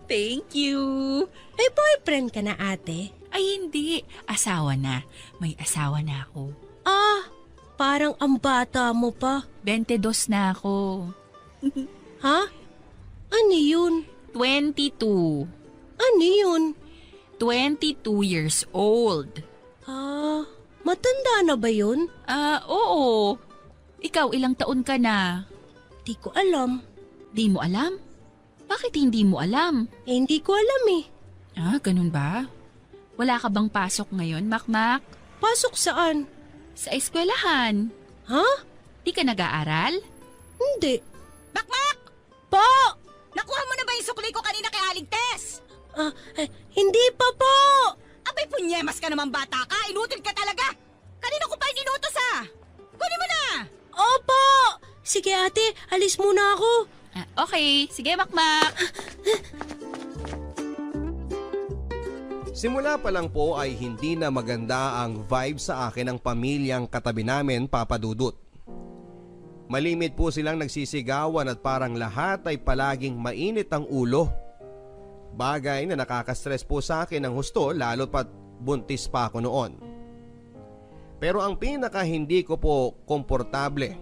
thank you. May boyfriend ka na, ate? Ay, hindi. Asawa na. May asawa na ako. Parang ang bata mo pa. 22 na ako. Ha? Ano yun? 22. Ano yun? 22 years old. Matanda na ba yun? Oo. Ikaw, ilang taon ka na? Di ko alam. Di mo alam? Bakit hindi mo alam? Hindi ko alam eh. Ganun ba? Wala ka bang pasok ngayon, Makmak? Pasok saan? Sa eskwelahan. Ha? Di ka nag-aaral? Hindi. Makmak! Po! Nakuha mo na ba yung sukli ko kanina kay Aling Tess? Hindi pa po! Abay, punyemas ka naman bata ka. Inutil ka talaga. Kanina ko pa inutos Kunin mo na! Opo! Sige ate, alis muna ako. Okay. Sige, Makmak. Simula pa lang po ay hindi na maganda ang vibe sa akin ng pamilyang katabi namin, Papa Dudut. Malimit po silang nagsisigawan at parang lahat ay palaging mainit ang ulo. Bagay na nakaka-stress po sa akin ng husto lalo pat buntis pa ako noon. Pero ang pinaka hindi ko po komportable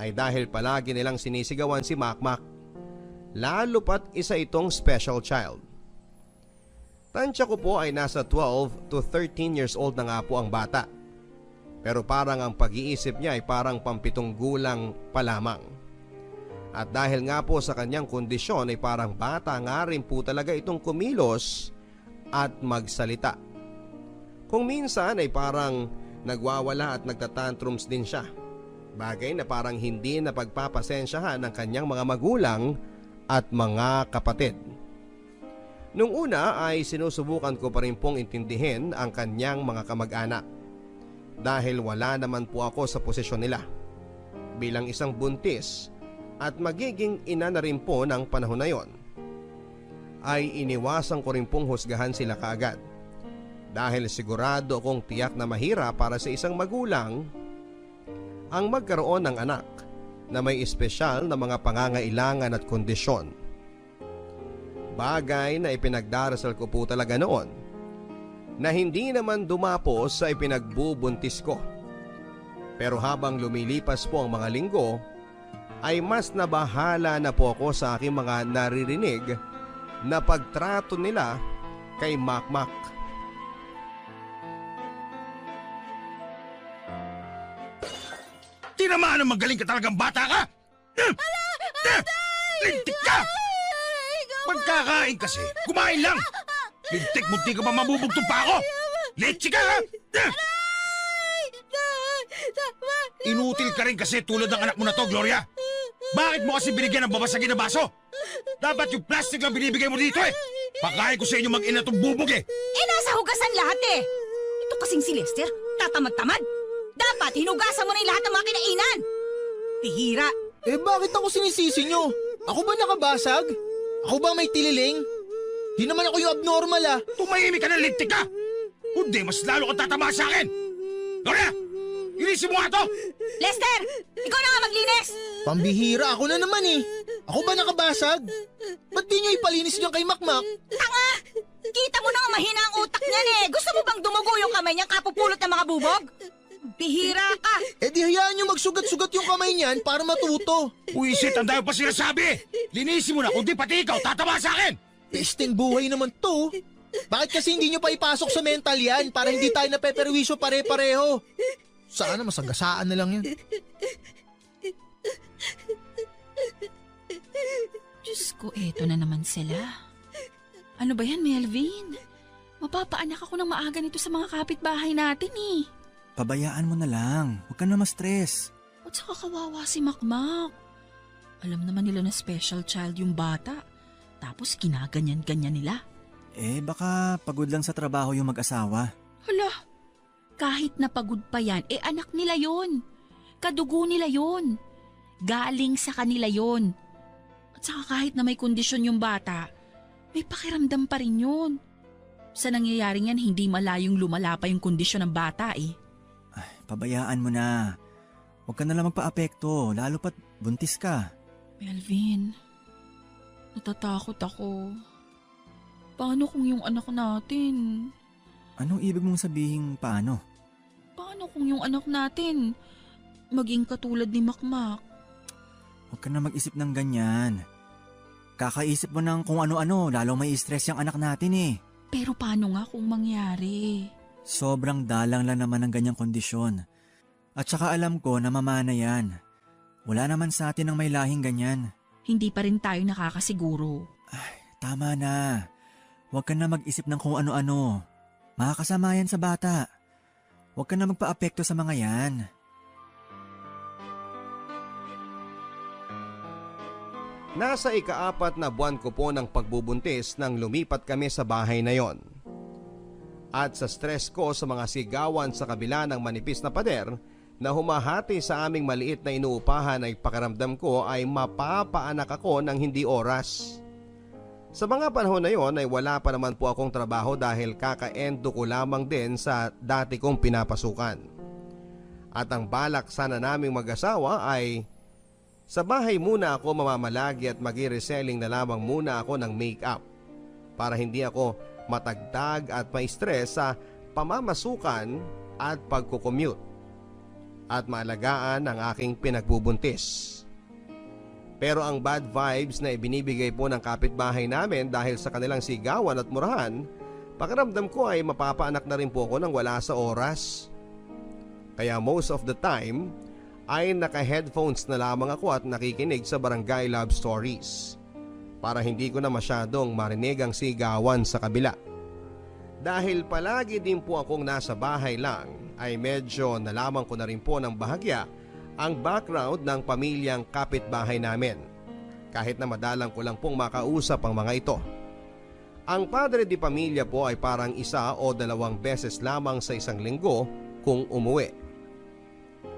ay dahil palagi nilang sinisigawan si Makmak. Lalo pat isa itong special child. Tansya ko po ay nasa 12 to 13 years old na nga po ang bata. Pero parang ang pag-iisip niya ay parang pampitong gulang pa lamang. At dahil nga po sa kanyang kondisyon ay parang bata nga rin po talaga itong kumilos at magsalita. Kung minsan ay parang nagwawala at nagtatantrums din siya. Bagay na parang hindi na pagpapasensyahan ng kanyang mga magulang at mga kapatid. Nung una ay sinusubukan ko pa rin pong intindihin ang kanyang mga kamag-anak. Dahil wala naman po ako sa posisyon nila. Bilang isang buntis at magiging ina na rin po ng panahon na yon, ay iniwasan ko rin pong husgahan sila kaagad. Dahil sigurado akong tiyak na mahirap para sa isang magulang ang magkaroon ng anak na may espesyal na mga pangangailangan at kondisyon. Bagay na ipinagdarasal ko po talaga noon na hindi naman dumapos sa ipinagbubuntis ko. Pero habang lumilipas po ang mga linggo, ay mas nabahala na po ako sa aking mga naririnig na pagtrato nila kay Makmak. Tinamaan ang magaling ka talagang bata ka! Lintik ka! Pagkakain kasi, kumain lang! Lintik, munti ka pa mabubugtong pa ako! Leche ka ha! Inutil ka rin kasi tulad ng anak mo na to, Gloria! Bakit mo kasi binigyan ng babasagin na baso? Dapat yung plastic lang binibigay mo dito eh! Pakain ko sa inyo mag-ina tong bubog eh! Nasa hugasan lahat eh! Ito kasing si Lester, tatamad-tamad! Dapat hinugasan mo na yung lahat ng mga kinainan! Pihira! Bakit ako sinisisi nyo? Ako ba nakabasag? Ako ba may tililing? Di naman ako yung abnormal Tumahimik ka ng lintik ka! Kundi mas lalo kang tatama sa akin! Gloria! Ilisin mo nga to! Lester! Ikaw na nga maglinis! Pambihira, ako na naman eh. Ako ba nakabasag? Ba't di nyo ipalinis nyo kay Makmak? Tanga! Kita mo na nga mahina ang utak niyan eh! Gusto mo bang dumugo yung kamay niyang kapupulot ng mga bubog? Bihira ka! Di hayaan nyo magsugat-sugat yung kamay niyan para matuto. Uisit, ang dami pa sinasabi! Linisin mo na, kundi pati ikaw tatama sa akin! Pesting buhay naman to. Bakit kasi hindi nyo pa ipasok sa mental yan para hindi tayo napeperwisyo pare-pareho? Sana masagasaan na lang yan. Diyos ko, eto na naman sila. Ano ba yan, Melvin? Mapapaanak ako ng maaga nito sa mga kapitbahay natin eh. Pabayaan mo na lang. Huwag ka na ma-stress. At saka kawawa si Makmak. Alam naman nila na special child yung bata. Tapos ginaganyan-ganyan nila. Baka pagod lang sa trabaho yung mag-asawa. Hala, kahit napagod pa yan, anak nila yon. Kadugo nila yon. Galing sa kanila yon. At saka kahit na may kondisyon yung bata, may pakiramdam pa rin yun. Sa nangyayari yan, hindi malayong lumala pa yung kondisyon ng bata Pabayaan mo na. Huwag ka na lang magpa-apekto, lalo pat buntis ka. Melvin, natatakot ako. Paano kung yung anak natin? Anong ibig mong sabihin paano? Paano kung yung anak natin maging katulad ni Makmak? Huwag ka na mag-isip ng ganyan. Kakaisip mo ng kung ano-ano, lalo may stress yung anak natin Pero paano nga kung mangyari? Sobrang dalang lang naman ng ganyang kondisyon. At saka alam ko na mamana yan. Wala naman sa atin ang may lahing ganyan. Hindi pa rin tayo nakakasiguro. Tama na. Huwag ka na mag-isip ng kung ano-ano. Makakasama yan sa bata. Huwag ka na magpa-apekto sa mga yan. Nasa ika-4 na buwan ko po ng pagbubuntis nang lumipat kami sa bahay na yon. At sa stress ko sa mga sigawan sa kabila ng manipis na pader na humahati sa aming maliit na inuupahan ay pakiramdam ko ay mapapaanak ako ng hindi oras. Sa mga panahon na yon ay wala pa naman po akong trabaho dahil kaka-endo ko lamang din sa dati kong pinapasukan. At ang balak sana naming mag-asawa ay sa bahay muna ako mamamalagi at mag-i-reselling na lamang muna ako ng make-up para hindi ako matagtag at ma-stress sa pamamasukan at pagkukommute at maalagaan ang aking pinagbubuntis. Pero ang bad vibes na ibinibigay po ng kapitbahay namin dahil sa kanilang sigawan at murahan, pakiramdam ko ay mapapaanak na rin po ako nang wala sa oras. Kaya most of the time ay naka-headphones na lamang ako at nakikinig sa Barangay Love Stories para hindi ko na masyadong marinig ang sigawan sa kabila. Dahil palagi din po akong nasa bahay lang ay medyo nalaman ko na rin po ng bahagya ang background ng pamilyang kapitbahay namin kahit na madalang ko lang pong makausap ang mga ito. Ang padre di pamilya po ay parang 1 o 2 beses lamang sa isang linggo kung umuwi.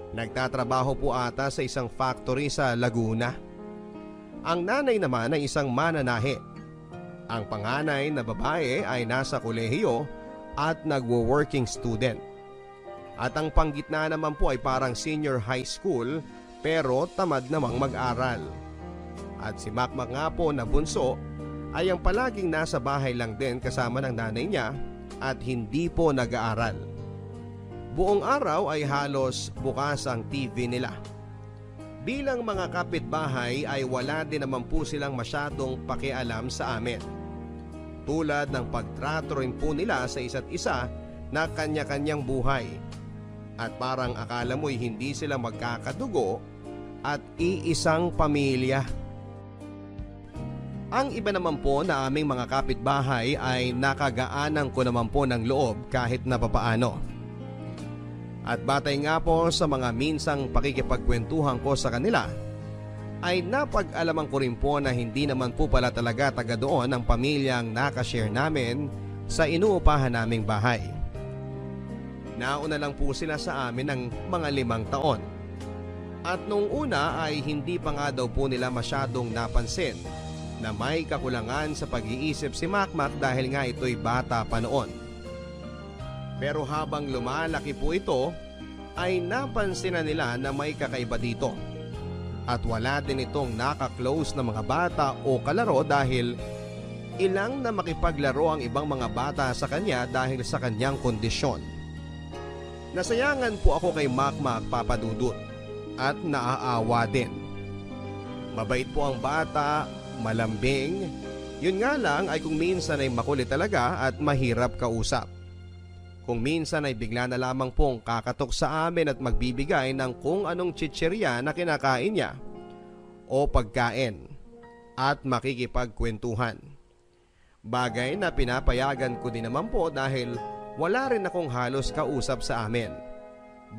Nagtatrabaho po ata sa isang factory sa Laguna. Ang nanay naman ay isang mananahe. Ang panganay na babae ay nasa kolehiyo at nagwo-working student. At ang panggitna naman po ay parang senior high school pero tamad namang mag-aral. At si Makmak nga po na bunso ay ang palaging nasa bahay lang din kasama ng nanay niya at hindi po nag-aaral. Buong araw ay halos bukas ang TV nila. Bilang mga kapitbahay ay wala din naman po silang masyadong pakialam sa amin. Tulad ng pagtrato rin po nila sa isa't isa na kanya-kanyang buhay. At parang akala mo'y hindi sila magkakadugo at iisang pamilya. Ang iba naman po na aming mga kapitbahay ay nakagaanan ko naman po ng loob kahit na papaano. At batay nga po sa mga minsang pakikipagkwentuhan ko sa kanila, ay napag-alaman ko rin po na hindi naman po pala talaga taga doon ang pamilyang nakashare namin sa inuupahan naming bahay. Nauna lang po sila sa amin ng mga 5 taon. At nung una ay hindi pa nga daw po nila masyadong napansin na may kakulangan sa pag-iisip si Makmak dahil nga ito'y bata pa noon. Pero habang lumalaki po ito, ay napansin na nila na may kakaiba dito. At wala din itong naka-close na mga bata o kalaro dahil ilang na makipaglaro ang ibang mga bata sa kanya dahil sa kanyang kondisyon. Nasayangan po ako kay Makmak, Papa Dudut, at naaawa din. Mabait po ang bata, malambing. Yun nga lang ay kung minsan ay makulit talaga at mahirap kausap. Kung minsan ay bigla na lamang pong kakatok sa amin at magbibigay ng kung anong chichirya na kinakain niya o pagkain at makikipagkwentuhan. Bagay na pinapayagan ko din naman po dahil wala rin akong halos kausap sa amin.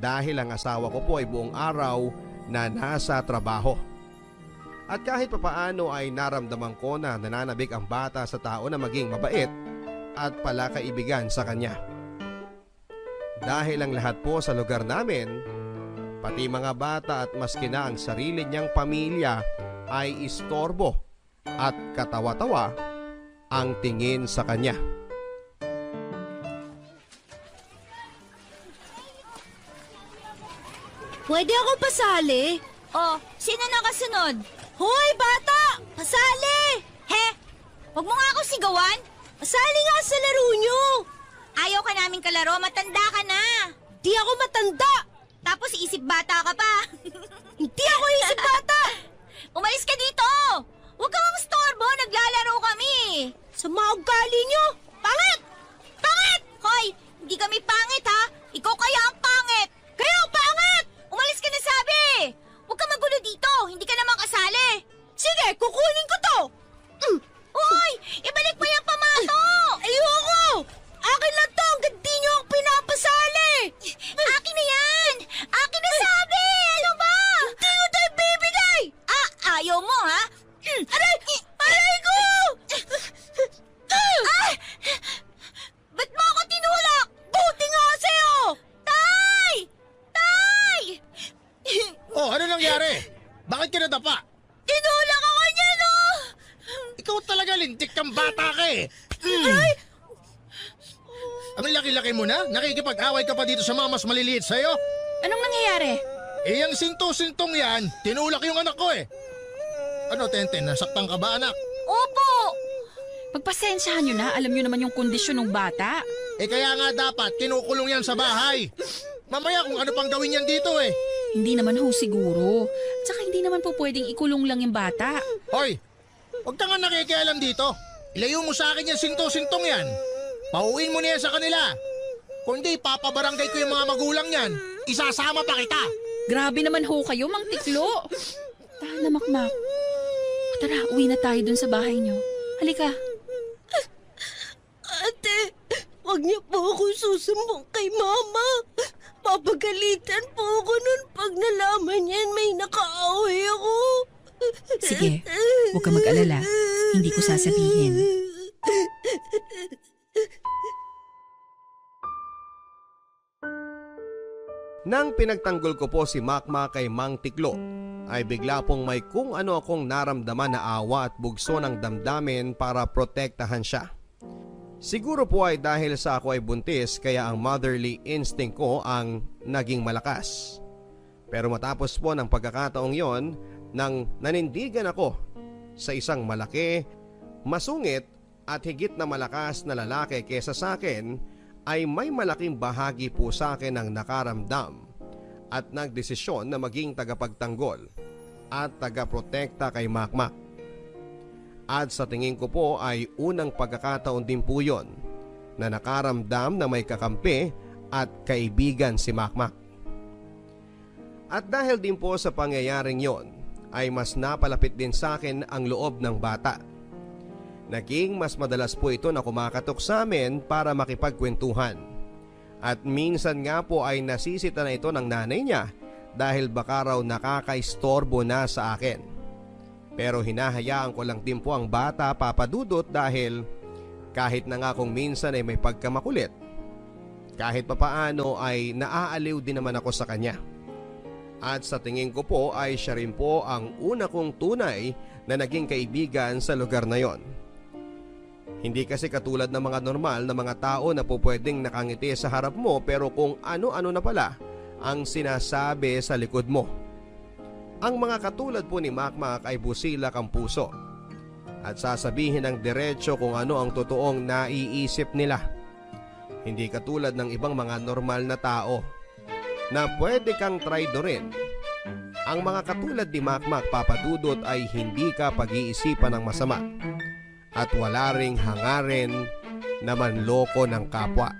Dahil ang asawa ko po ay buong araw na nasa trabaho. At kahit papaano ay naramdaman ko na nananabik ang bata sa tao na maging mabait at palakaibigan sa kanya. Dahil ang lahat po sa lugar namin, pati mga bata at maski na ang sarili niyang pamilya ay istorbo at katawa-tawa ang tingin sa kanya. Pwede ako pasali? Oh, sino nakasunod? Hoy, bata! Pasali! He? Huwag mo nga ako sigawan. Pasali nga sa laro nyo! Ayaw ka naming kalaro, matanda ka na. Di ako matanda! Tapos isip bata ka pa. Hindi ako isip bata! Umalis ka dito! Huwag kang mastorbo, naglalaro kami. Sa mga ugali nyo! Pangit! Pangit! Hoy, hindi kami pangit ha. Ikaw kaya ang pangit. Kayo ang pangit! Umalis ka na sabi! Huwag ka magulo dito! Hindi ka naman kasali! Sige, kukunin ko to! Uy! Ibalik mo yung pamato! Ayoko! Akin lang to hanggang di nyo ako pinapasali! Akin na yan! Akin na sabi! Ano ba? Hindi ko tayo bibigay! Ayaw mo ha? Aray! Aray ko! Ba't mo ako tinulak? Buti nga sa'yo! Tay! Tay! Oh, ano nangyari? Bakit ka nadapa? Tinulak ako niya, no! Ikaw talaga lintik kang bata ka eh. Aray! Ang laki-laki mo na? Nakikipag-away ka pa dito sa mga mas maliliit sa'yo? Anong nangyayari? Eh, yung sinto-sintong yan, tinulak yung anak ko eh. Ano, Tenten, nasaktan ka ba, anak? Opo! Pagpasensyahan nyo na, alam nyo naman yung kondisyon ng bata. Eh, kaya nga dapat kinukulong yan sa bahay. Mamaya kung ano pang gawin yan dito eh. Hindi naman ho siguro. Tsaka hindi naman po pwedeng ikulong lang yung bata. Hoy, huwag ka nga nakikialam dito. Ilayo mo sa akin yung sinto-sintong yan. Pauwiin mo niya sa kanila. Kung hindi, papabarangay ko yung mga magulang yan. Isasama pa kita. Grabe naman ho kayo, Mang Tiklo. Tahan na, Makmak. Tara, uwi na tayo dun sa bahay nyo. Halika. Ate, huwag niyo po ako susumbong kay Mama. Papagalitan po ako nun pag nalaman niyan may nakaaway ako. Sige, huwag ka mag-alala. Hindi ko sasabihin. Nang pinagtanggol ko po si Makmak kay Mang Tiklo, ay bigla pong may kung ano akong naramdaman na awa at bugso ng damdamin para protektahan siya. Siguro po ay dahil sa ako ay buntis kaya ang motherly instinct ko ang naging malakas. Pero matapos po ng pagkakataong yon, nang nanindigan ako sa isang malaki, masungit at higit na malakas na lalaki kesa sa akin, ay may malaking bahagi po sa akin ang nakaramdam at nagdesisyon na maging tagapagtanggol at tagaprotekta kay Makmak. At sa tingin ko po ay unang pagkakataon din po yon na nakaramdam na may kakampi at kaibigan si Makmak. At dahil din po sa pangyayaring yon ay mas napalapit din sa akin ang loob ng bata. Naging mas madalas po ito na kumakatok sa amin para makipagkwentuhan. At minsan nga po ay nasisita na ito ng nanay niya dahil baka raw nakakaistorbo na sa akin. Pero hinahayaan ko lang din po ang bata, Papa Dudut, dahil kahit na nga kung minsan ay may pagkamakulit, kahit papaano ay naaaliw din naman ako sa kanya. At sa tingin ko po ay siya rin po ang una kong tunay na naging kaibigan sa lugar na yon. Hindi kasi katulad ng mga normal na mga tao na po pwedeng nakangiti sa harap mo pero kung ano-ano na pala ang sinasabi sa likod mo. Ang mga katulad po ni Makmak ay busilak ang puso at sasabihin ng diretsyo kung ano ang totoong naiisip nila. Hindi katulad ng ibang mga normal na tao na pwede kang traidorin. Ang mga katulad ni Makmak, Papa Dudut, ay hindi ka pag-iisipan ng masama at wala ring hangarin na manloko ng kapwa.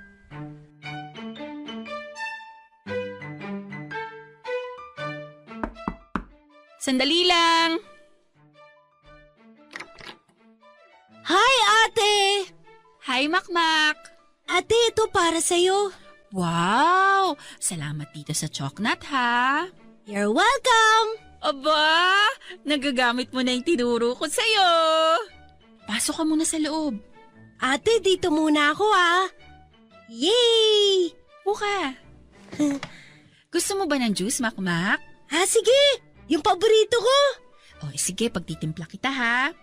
Sandali lang. Hi, ate! Hi, Makmak. Ate, ito para sa'yo. Wow! Salamat dito sa choknat, ha? You're welcome! Aba! Nagagamit mo na yung tinuro ko sa'yo. Pasok ka muna sa loob. Ate, dito muna ako Yay! Buka. Gusto mo ba ng juice, Makmak? Sige! Yung paborito ko! Sige, pagtitimpla kita ha.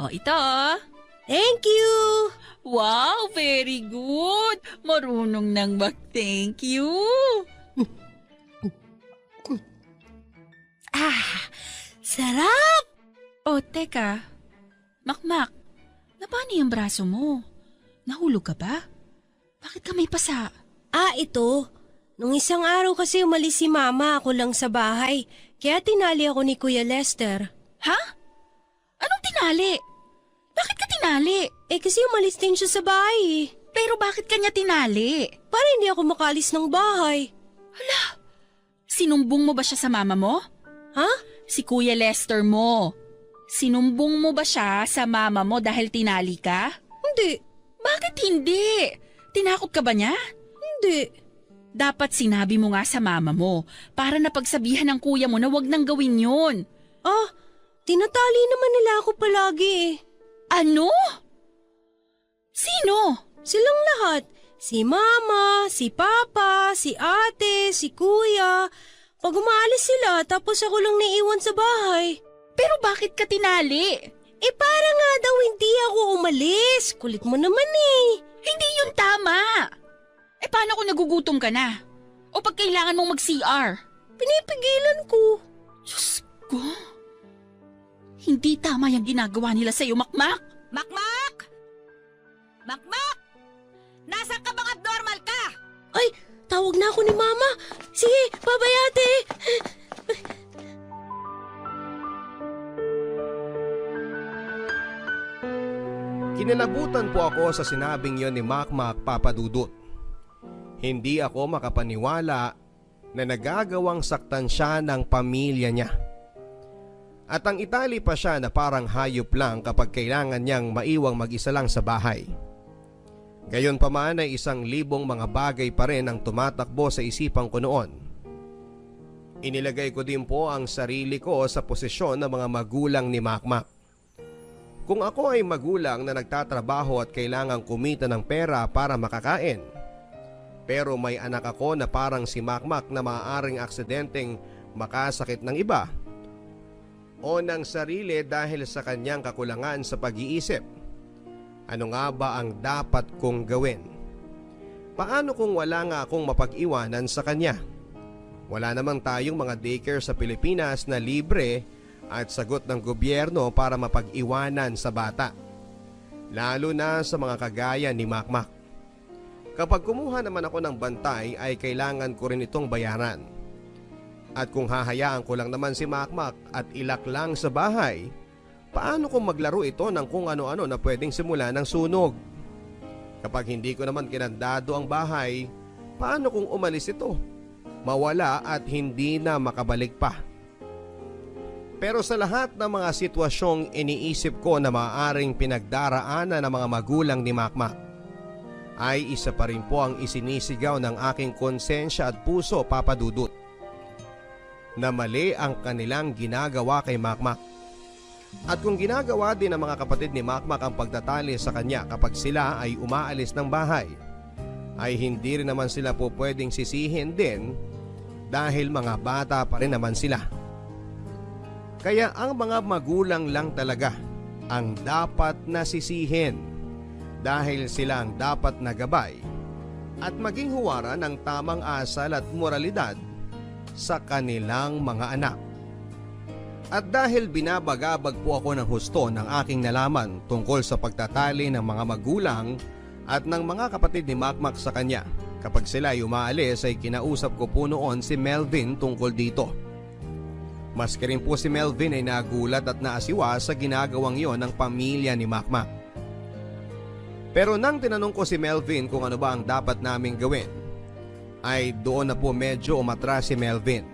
Ito. Thank you! Wow, very good. Marunong nang mag-thank you. Sarap! Teka. Makmak, paano yung braso mo? Nahulog ka ba? Bakit ka may pasa? Ito. Nung isang araw kasi umalis si Mama, ako lang sa bahay. Kaya tinali ako ni Kuya Lester. Ha? Anong tinali? Bakit ka tinali? Kasi umalis din siya sa bahay. Pero bakit kanya tinali? Para hindi ako makalis ng bahay. Hala, sinumbong mo ba siya sa mama mo? Ha? Si Kuya Lester mo. Sinumbong mo ba siya sa mama mo dahil tinali ka? Hindi. Bakit hindi? Tinakot ka ba niya? Hindi. Dapat sinabi mo nga sa mama mo para napagsabihan ng kuya mo na wag nang gawin yun. Tinatali naman nila ako palagi. Ano? Sino? Silang lahat. Si Mama, si Papa, si Ate, si Kuya. Pag umaalis sila, tapos ako lang naiwan sa bahay. Pero bakit ka tinali? Para nga daw hindi ako umalis. Kulit mo naman Hindi yun tama. Paano kung nagugutom ka na? O pag kailangan mong mag-CR? Pinipigilan ko. Diyos ko. Hindi tama yung ginagawa nila sa'yo, Makmak. Makmak! Makmak! Nasaan ka bang abnormal ka? Ay, tawag na ako ni Mama. Sige, bye-bye ate. Kinalabutan po ako sa sinabing yon ni Makmak, Papa Dudut. Hindi ako makapaniwala na nagagawang saktan siya ng pamilya niya. At ang itali pa siya na parang hayop lang kapag kailangan niyang maiwang mag-isa lang sa bahay. Gayon pa man ay 1,000 mga bagay pa rin ang tumatakbo sa isipan ko noon. Inilagay ko din po ang sarili ko sa posisyon ng mga magulang ni Makmak. Kung ako ay magulang na nagtatrabaho at kailangang kumita ng pera para makakain, pero may anak ako na parang si Makmak na maaaring aksidenteng makasakit ng iba o ng sarili dahil sa kanyang kakulangan sa pag-iisip, ano nga ba ang dapat kong gawin? Paano kung wala nga akong mapag-iwanan sa kanya? Wala namang tayong mga daycare sa Pilipinas na libre at sagot ng gobyerno para mapag-iwanan sa bata, lalo na sa mga kagaya ni Makmak. Kapag kumuha naman ako ng bantay ay kailangan ko rin itong bayaran. At kung hahayaan ko lang naman si Makmak at ilak lang sa bahay, paano kung maglaro ito ng kung ano-ano na pwedeng simula ng sunog? Kapag hindi ko naman kinandado ang bahay, paano kung umalis ito? Mawala at hindi na makabalik pa. Pero sa lahat ng mga sitwasyong iniisip ko na maaaring pinagdaraanan ng mga magulang ni Makmak, ay isa pa rin po ang isinisigaw ng aking konsensya at puso, Papa Dudut, na mali ang kanilang ginagawa kay Makmak. At kung ginagawa din ng mga kapatid ni Makmak ang pagtatali sa kanya kapag sila ay umaalis ng bahay, ay hindi rin naman sila po pwedeng sisihin din dahil mga bata pa rin naman sila. Kaya ang mga magulang lang talaga ang dapat na sisihin dahil sila ang dapat na gabay at maging huwara ng tamang asal at moralidad sa kanilang mga anak. At dahil binabagabag po ako ng husto ng aking nalaman tungkol sa pagtatali ng mga magulang at ng mga kapatid ni Makmak sa kanya, kapag sila ay umaalis ay kinausap ko po noon si Melvin tungkol dito. Maski rin po si Melvin ay nagulat at naasiwa sa ginagawang yon ng pamilya ni Makmak. Pero nang tinanong ko si Melvin kung ano ba ang dapat naming gawin, ay doon na po medyo umatras si Melvin.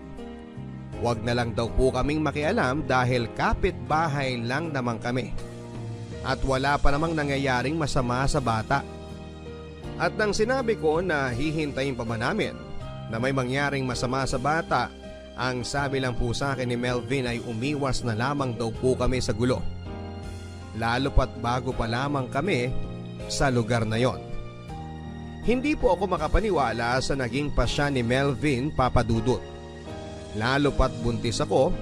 Huwag na lang daw po kaming makialam dahil kapitbahay lang naman kami. at wala pa namang nangyayaring masama sa bata. At nang sinabi ko na hihintayin pa ba namin na may mangyaring masama sa bata, ang sabi lang po sa akin ni Melvin ay umiwas na lamang daw po kami sa gulo. Lalo pat bago pa lamang kami sa lugar na yon. Hindi po ako makapaniwala sa naging pasya ni Melvin, Papa Dudut. Lalo pat buntis ako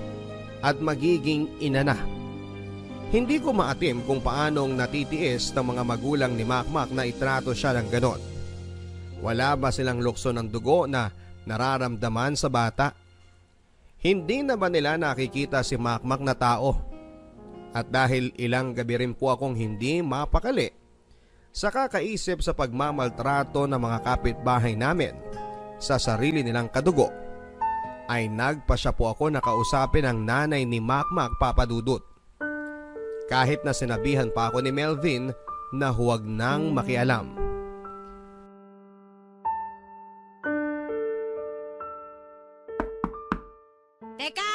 at magiging ina na. Hindi ko maatim kung paanong natitiis ng mga magulang ni Makmak na itrato siya ng ganon. Wala ba silang lukso ng dugo na nararamdaman sa bata? Hindi na ba nila nakikita si Makmak na tao? At dahil ilang gabi rin po akong hindi mapakali sa kakaisip sa pagmamaltrato ng mga kapitbahay namin sa sarili nilang kadugo, ay nagpasya po ako na kausapin ang nanay ni Makmak, Papa Dudut. Kahit na sinabihan pa ako ni Melvin na huwag nang makialam. Teka!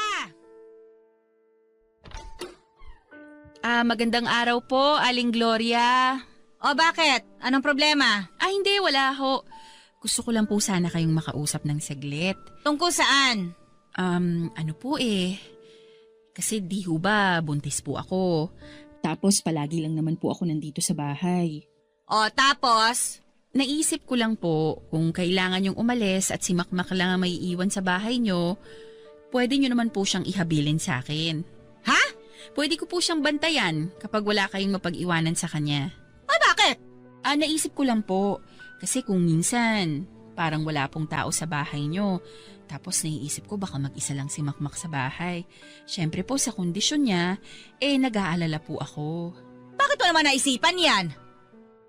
Magandang araw po, Aling Gloria. O bakit? Anong problema? Hindi, wala ho. Gusto ko lang po sana kayong makausap ng saglit. Tungkol saan? Ano po kasi di ho ba buntis po ako. Tapos palagi lang naman po ako nandito sa bahay. O tapos? Naisip ko lang po kung kailangan yung umalis at si Makmak lang ang may iwan sa bahay nyo, pwede nyo naman po siyang ihabilin sa akin. Ha? Pwede ko po siyang bantayan kapag wala kayong mapag-iwanan sa kanya. Bakit? Naisip ko lang po. Kasi kung minsan, parang wala pong tao sa bahay nyo. Tapos naiisip ko baka mag-isa lang si Makmak sa bahay. Siyempre po sa kondisyon niya, nag-aalala po ako. Bakit mo naman naisipan yan?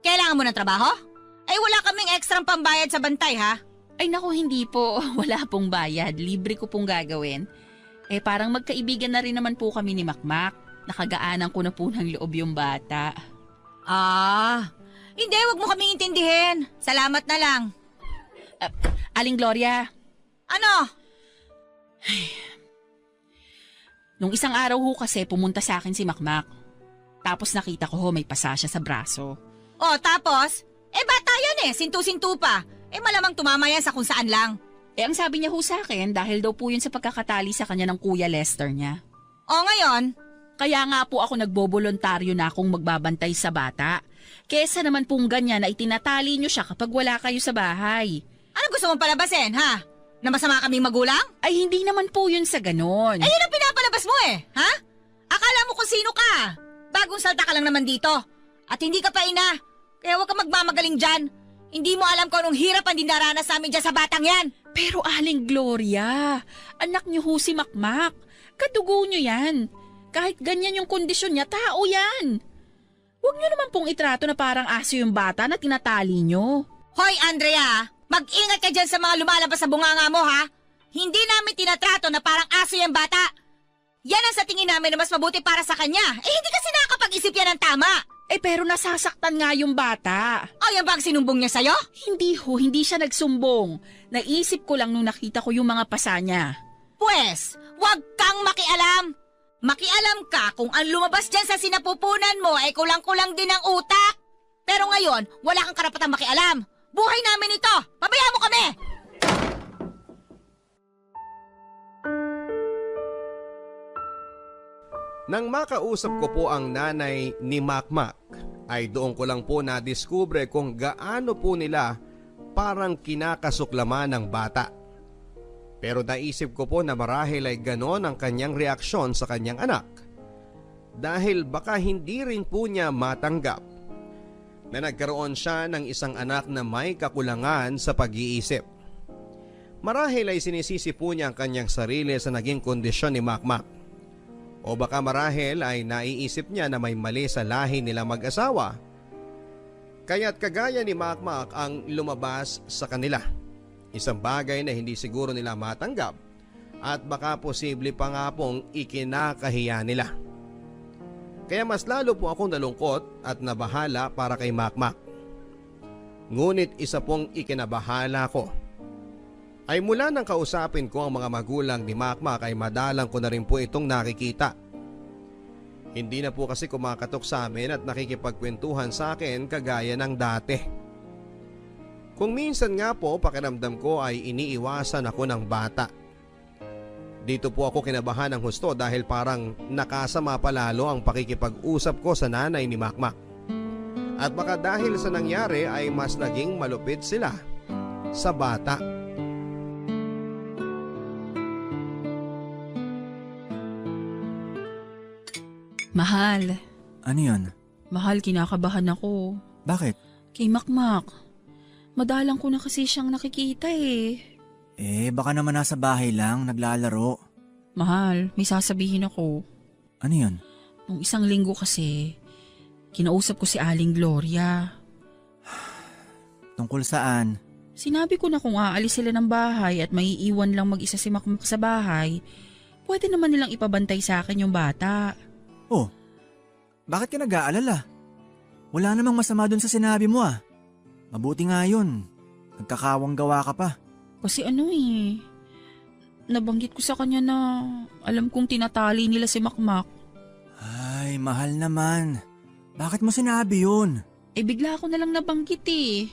Kailangan mo ng trabaho? Wala kaming ekstrang pambayad sa bantay ha? Naku, hindi po. Wala pong bayad. Libre ko pong gagawin. Parang magkaibigan na rin naman po kami ni Makmak. Nakagaanan ko na po ng loob yung bata. Hindi, wag mo kaming intindihin. Salamat na lang. Aling Gloria. Ano? Nung isang araw ho kasi pumunta sa akin si Makmak. Tapos nakita ko may pasa siya sa braso. Tapos? Bata yan sintu-sintu pa. Malamang tumama yan sa kung saan lang. Ang sabi niya ho sa akin dahil daw po yun sa pagkakatali sa kanya ng Kuya Lester niya. Ngayon? Kaya nga po ako nagbobolontaryo na akong magbabantay sa bata. Kesa naman pong ganyan na itinatali niyo siya kapag wala kayo sa bahay. Ano gusto mong palabasin, ha? Na masama kaming magulang? Hindi naman po yun sa ganon. Yun ang pinapalabas mo ha? Akala mo kung sino ka? Bagong salta ka lang naman dito. At hindi ka pa ina. Kaya huwag ka magmamagaling dyan. Hindi mo alam kung anong hirap ang dinaranas namin dyan sa batang yan. Pero Aling Gloria, anak niyo ho si Makmak. Kadugo niyo yan. Kahit ganyan yung kondisyon niya, tao yan. Huwag niyo naman pong itrato na parang aso yung bata na tinatali niyo. Hoy Andrea, mag-ingat ka dyan sa mga lumalabas sa bunganga mo ha. Hindi namin tinatrato na parang aso yung bata. Yan ang sa tingin namin na mas mabuti para sa kanya. Hindi kasi nakakapag-isip yan ng tama. Pero nasasaktan nga yung bata. Yan ba ang sinumbong niya sa'yo? Hindi ho, hindi siya nagsumbong. Naisip ko lang nung nakita ko yung mga pasa niya. Pwes, wag kang makialam. Makialam ka kung ang lumabas dyan sa sinapupunan mo ay kulang-kulang din ang utak. Pero ngayon, wala kang karapatang makialam. Buhay namin ito. Pabayaan mo kami. Nang makausap ko po ang nanay ni Makmak, ay doon ko lang po nadiskubre kung gaano po nila parang kinakasuklaman ng bata. Pero naisip ko po na marahil ay ganon ang kanyang reaksyon sa kanyang anak. Dahil baka hindi rin po niya matanggap na nagkaroon siya ng isang anak na may kakulangan sa pag-iisip. Marahil ay sinisisi po niya ang kanyang sarili sa naging kondisyon ni Makmak. O baka marahil ay naiisip niya na may mali sa lahi nila mag-asawa. Kaya't kagaya ni Makmak ang lumabas sa kanila. Isang bagay na hindi siguro nila matanggap at baka posible pa nga pong ikinakahiya nila. Kaya mas lalo po akong nalungkot at nabahala para kay Makmak. Ngunit isa pong ikinabahala ko ay mula nang kausapin ko ang mga magulang ni Makmak ay madalang ko na rin po itong nakikita. Hindi na po kasi kumakatok sa amin at nakikipagkwentuhan sa akin kagaya ng dati. Kung minsan nga po pakiramdam ko ay iniiwasan ako ng bata. Dito po ako kinabahan ng husto dahil parang nakasama pa lalo ang pakikipag-usap ko sa nanay ni Makmak. At baka dahil sa nangyari ay mas naging malupit sila sa bata. Mahal. Ano yun? Mahal, kinakabahan ako. Bakit? Kay Makmak. Madalang ko na kasi siyang nakikita eh. Baka naman nasa bahay lang, naglalaro. Mahal, may sasabihin ako. Ano yun? Nung isang linggo kasi, kinausap ko si Aling Gloria. Tungkol saan? Sinabi ko na kung aalis sila ng bahay at maiiwan lang mag-isa si Makmak sa bahay, pwede naman nilang ipabantay sa akin yung bata. Oh, bakit ka nag-aalala? Wala namang masama dun sa sinabi mo ah. Mabuti nga yun. Nagkakawang gawa ka pa. Kasi nabanggit ko sa kanya na alam kong tinatali nila si Makmak. Ay, mahal naman. Bakit mo sinabi yun? Bigla ako na lang nabanggit eh.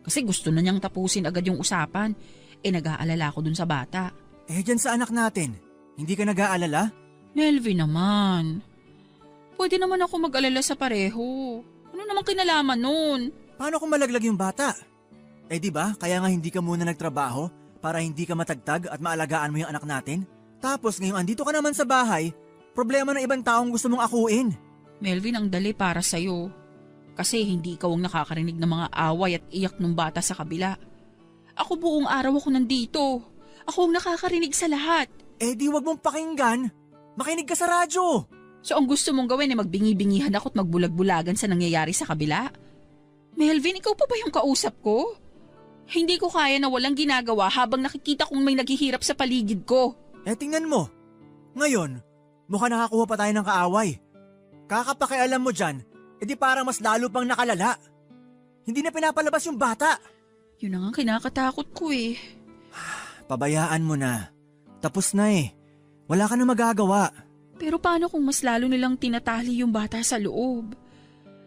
Kasi gusto na niyang tapusin agad yung usapan. Nag-aalala ako dun sa bata. Dyan sa anak natin, hindi ka nag-aalala? Melvin naman. Pwede naman ako mag-alala sa pareho. Ano namang kinalaman nun? Paano kung malaglag yung bata? Di ba, kaya nga hindi ka muna nagtrabaho para hindi ka matagtag at maalagaan mo yung anak natin? Tapos ngayong andito ka naman sa bahay, problema ng ibang taong gusto mong akuin. Melvin, ang dali para sa'yo. Kasi hindi ikaw ang nakakarinig ng mga away at iyak ng bata sa kabila. Ako buong araw ako nandito. Ako ang nakakarinig sa lahat. Di wag mong pakinggan. Makinig ka sa radyo. So ang gusto mong gawin ay magbingi-bingihan ako at magbulag-bulagan sa nangyayari sa kabila? Melvin, ikaw pa ba yung kausap ko? Hindi ko kaya na walang ginagawa habang nakikita kong may naghihirap sa paligid ko. Tingnan mo. Ngayon, mukha nakakuha pa tayo ng kaaway. Kakapakialam mo dyan, di parang mas lalo pang nakalala. Hindi na pinapalabas yung bata. Yun ang kinakatakot ko eh. Pabayaan mo na. Tapos na eh. Wala ka na magagawa. Pero paano kung mas lalo nilang tinatali yung bata sa loob?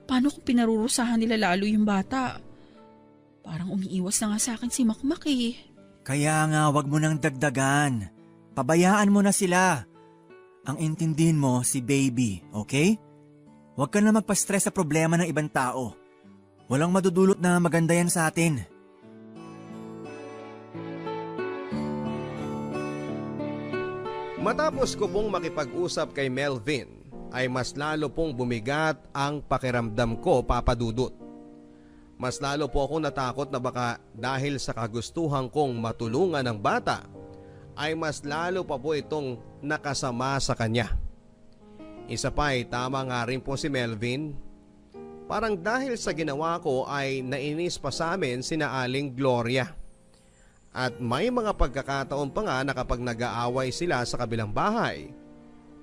Paano kung pinarurusahan nila lalo yung bata? Parang umiiwas na nga sa akin si Makmak eh. Kaya nga wag mo nang dagdagan. Pabayaan mo na sila. Ang intindihin mo si baby, okay? Huwag ka na magpa-stress sa problema ng ibang tao. Walang madudulot na maganda yan sa atin. Matapos ko pong makipag-usap kay Melvin, ay mas lalo pong bumigat ang pakiramdam ko, Papa Dudut. Mas lalo po akong natakot na baka dahil sa kagustuhan kong matulungan ng bata, ay mas lalo pa po itong nakasama sa kanya. Isa pa ay tama nga rin po si Melvin. Parang dahil sa ginawa ko ay nainis pa sa amin sina Aling Gloria. At may mga pagkakataon pa nga na kapag nag-aaway sila sa kabilang bahay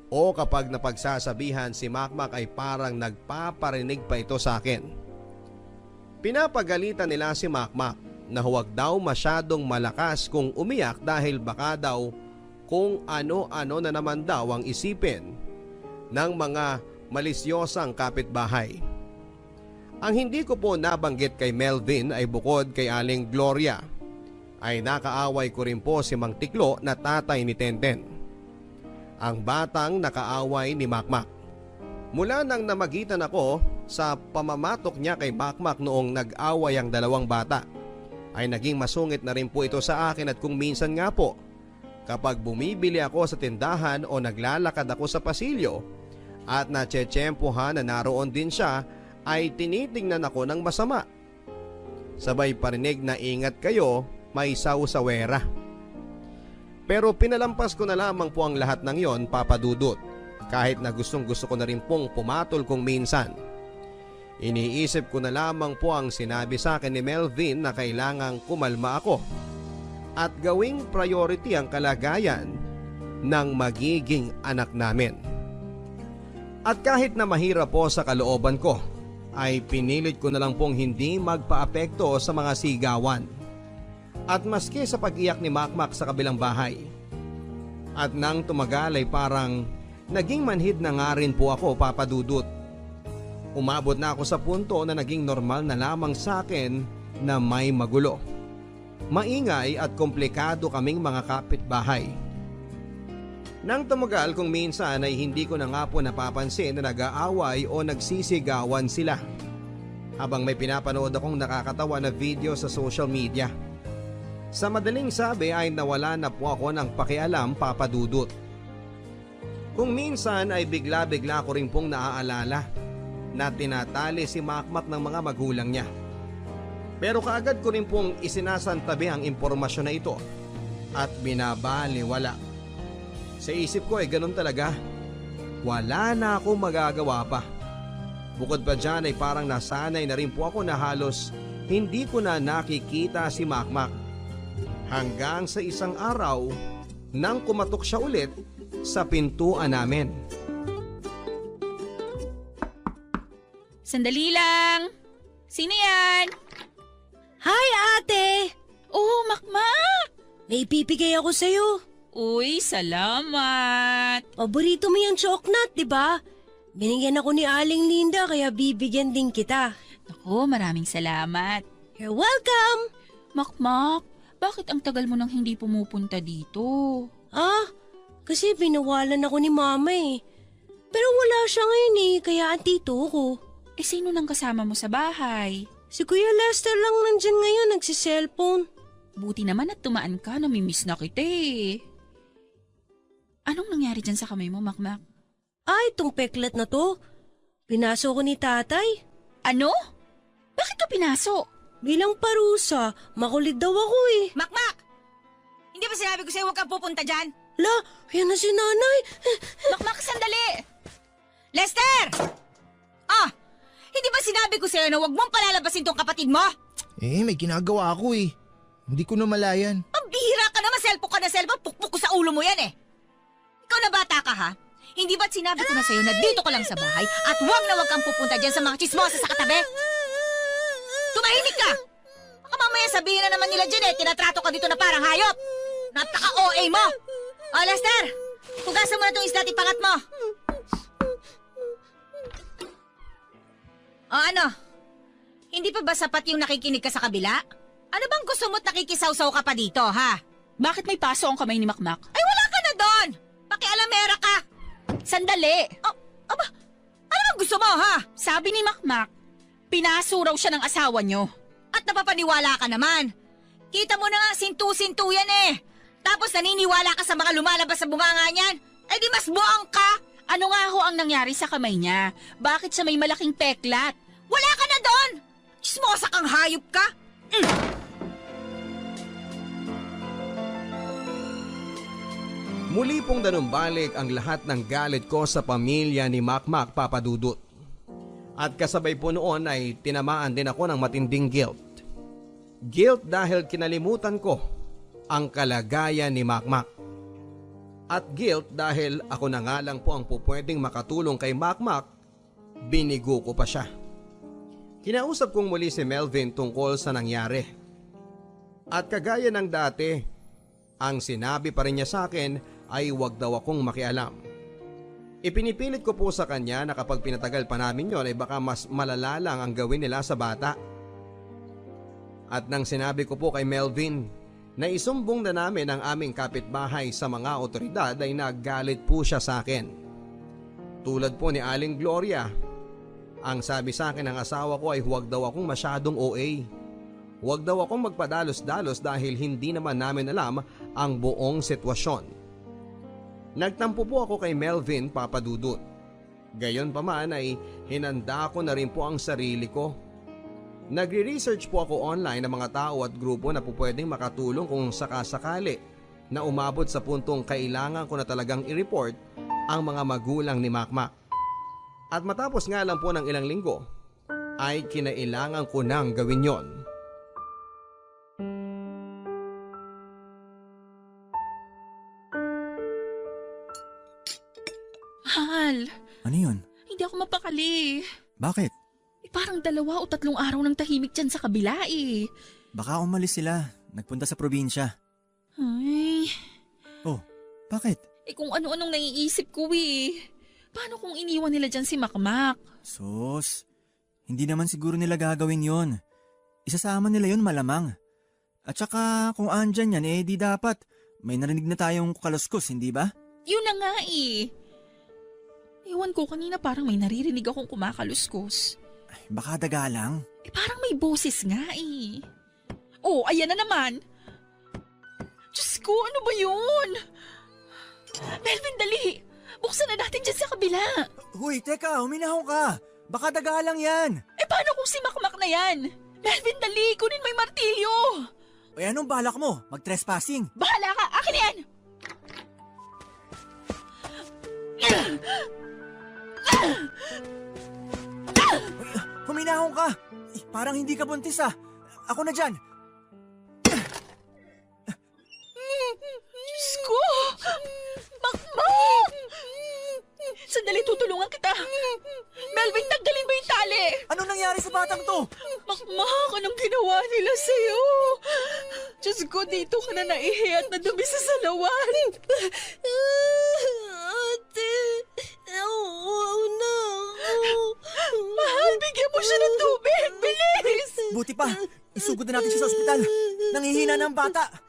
o kapag napagsasabihan si Makmak ay parang nagpaparinig pa ito sa akin. Pinapagalitan nila si Makmak na huwag daw masyadong malakas kung umiyak dahil baka daw kung ano-ano na naman daw ang isipin ng mga malisyosang kapitbahay. Ang hindi ko po nabanggit kay Melvin ay bukod kay Aling Gloria, ay nakaaway ko rin po si Mang Tiklo na tatay ni Tenten, ang batang nakaaway ni Makmak. Mula nang namagitan ako sa pamamatok niya kay Makmak noong nag-away ang dalawang bata, ay naging masungit na rin po ito sa akin at kung minsan nga po, kapag bumibili ako sa tindahan o naglalakad ako sa pasilyo at natsetsempohan na naroon din siya, ay tinitingnan ako ng masama. Sabay parinig na ingat kayo, may sawsawera. Pero pinalampas ko na lamang po ang lahat ng yon, Papa Dudut, kahit na gustong gusto ko na rin pong pumatol kung minsan. Iniisip ko na lamang po ang sinabi sa akin ni Melvin na kailangang kumalma ako at gawing priority ang kalagayan ng magiging anak namin. At kahit na mahirap po sa kalooban ko, ay pinilit ko na lang pong hindi magpaapekto sa mga sigawan. At maski sa pag-iyak ni Makmak sa kabilang bahay. At nang tumagal ay parang Naging manhid na nga rin po ako, Papa Dudut. Umabot na ako sa punto na naging normal na lamang sa akin na may magulo. Maingay at komplikado kaming mga kapitbahay. Nang tumagal kung minsan ay hindi ko na nga po napapansin na nag-aaway o nagsisigawan sila. Habang may pinapanood akong nakakatawa na video sa social media. Sa madaling sabi ay nawala na po ako ng pakialam, Papa Dudut. Kung minsan ay bigla-bigla ko rin pong naaalala na tinatali si Makmak ng mga magulang niya. Pero kaagad ko rin pong isinasantabi ang impormasyon na ito at binabaliwala. Sa isip ko ay ganun talaga. Wala na akong magagawa pa. Bukod pa dyan ay parang nasanay na rin po ako na halos hindi ko na nakikita si Makmak. Hanggang sa isang araw nang kumatok siya ulit sa pintuan namin. Sandali lang! Sino yan? Hi, ate! Oh, Makmak! May ipipigay ako sa'yo. Uy, salamat! Paborito mo yung choknut, di ba? Binigyan ako ni Aling Linda kaya bibigyan din kita. Naku, maraming salamat. You're welcome! Makmak, bakit ang tagal mo nang hindi pumupunta dito? Ah, kasi binawalan ako ni Mama eh. Pero wala siya ngayon eh, kaya andito ko. Eh sino nang kasama mo sa bahay? Si Kuya Lester lang nandyan ngayon, nagsiselfone. Buti naman at tumaan ka, namimiss na kita eh. Anong nangyari dyan sa kamay mo, Makmak? Itong peklat na to. Pinaso ko ni tatay. Ano? Bakit ka pinaso? Bilang parusa, makulit daw ako eh. Makmak! Hindi ba sinabi ko sa'yo huwag kang pupunta dyan? La, yan na si nanay. Makmak, sandali! Lester! Hindi ba sinabi ko sa'yo na huwag mong palalabasin tong kapatid mo? May ginagawa ako eh. Hindi ko na malayan. Ang bihira ka naman, cellphone ka na cellphone, pukpuk ko sa ulo mo yan eh. Ikaw na bata ka ha? Hindi ba't sinabi ko na sa'yo na dito ka lang sa bahay at huwag na huwag kang pupunta dyan sa mga chismosa sa katabi? Tumahimik ka! Baka mamaya sabihin na naman nila dyan tinatrato ka dito na parang hayop. Napaka-OA mo! O Lester, hugasan mo na itong isda at ipangat mo. O ano? Hindi pa ba sapat yung nakikinig ka sa kabila? Ano bang gusto mo't nakikisaw-saw ka pa dito, ha? Bakit may paso ang kamay ni Makmak? Ay wala ka na doon! Pakialamera ka! Sandali! Ano bang gusto mo, ha? Sabi ni Makmak, pinaso raw siya ng asawa nyo. At napapaniwala ka naman. Kita mo na nga, sintu-sintu yan eh. Tapos naniniwala ka sa mga lumalabas sa bunganga niyan. Eh di mas buang ka! Ano nga ho ang nangyari sa kamay niya? Bakit siya may malaking peklat? Wala ka na doon! Chismosa kang hayop ka! Muli pong danumbalik ang lahat ng galit ko sa pamilya ni Makmak, Papa Dudut. At kasabay po noon ay tinamaan din ako ng matinding guilt. Guilt dahil kinalimutan ko ang kalagayan ni Makmak. At guilt dahil ako na nga lang po ang pupwedeng makatulong kay Makmak, binigo ko pa siya. Kinausap kong muli si Melvin tungkol sa nangyari. At kagaya ng dati, ang sinabi pa rin niya sa akin ay huwag daw akong makialam. Ipinipilit ko po sa kanya na kapag pinatagal pa namin yon ay baka mas malala lang ang gawin nila sa bata. At nang sinabi ko po kay Melvin na isumbong na namin ang aming kapitbahay sa mga otoridad ay naggalit po siya sa akin. Tulad po ni Aling Gloria, ang sabi sa akin ng asawa ko ay huwag daw akong masyadong OA. Huwag daw akong magpadalos-dalos dahil hindi naman namin alam ang buong sitwasyon. Nagtampo po ako kay Melvin, Papa Dudut. Gayon pa man ay hinanda ko na rin po ang sarili ko. Nagre-research po ako online ng mga tao at grupo na po pwedeng makatulong kung sakasakali na umabot sa puntong kailangan ko na talagang i-report ang mga magulang ni Makmak. At matapos nga lang po ng ilang linggo ay kinailangan ko nang gawin yon. Mahal, Ano yun? hindi ako mapakali. Bakit? Parang 2 o 3 araw ng tahimik dyan sa kabila eh. Baka umalis sila. Nagpunta sa probinsya. Ay, Oh, bakit? Kung ano-anong naiisip ko Paano kung iniwan nila dyan si Makmak? Sus, hindi naman siguro nila gagawin yon. Isasama nila yon malamang. At saka kung andyan yan, di dapat. May narinig na tayong kaluskos, hindi ba? Yun na nga Ewan ko, kanina parang may naririnig akong kumakaluskos. Baka daga lang. Parang may boses nga Oh, ayan na naman. Diyos ko, ano ba yun? Melvin, dali! Buksan na natin dyan sa kabila. Huy, teka, huminahon ka. Baka daga lang yan. Paano kung si Makmak na yan? Melvin, dali! Kunin mo yung martilyo! Anong balak mo? Mag-trespassing? Bahala ka! Akin yan! Huminahon ka! Parang hindi ka buntis Ako na dyan! Diyos ko! Makmak! Sandali, tutulungan kita. Melvin, tanggalin mo yung tali. Ano nangyari sa batang to? Makmak, anong ginawa nila sa'yo? Diyos ko, dito ka na naihi at nadumi sa salawan. Ate, oh no. Mahal, bigyan mo siya ng tubig. Bilis! Buti pa, isugod na natin siya sa ospital. Nangihina ng bata.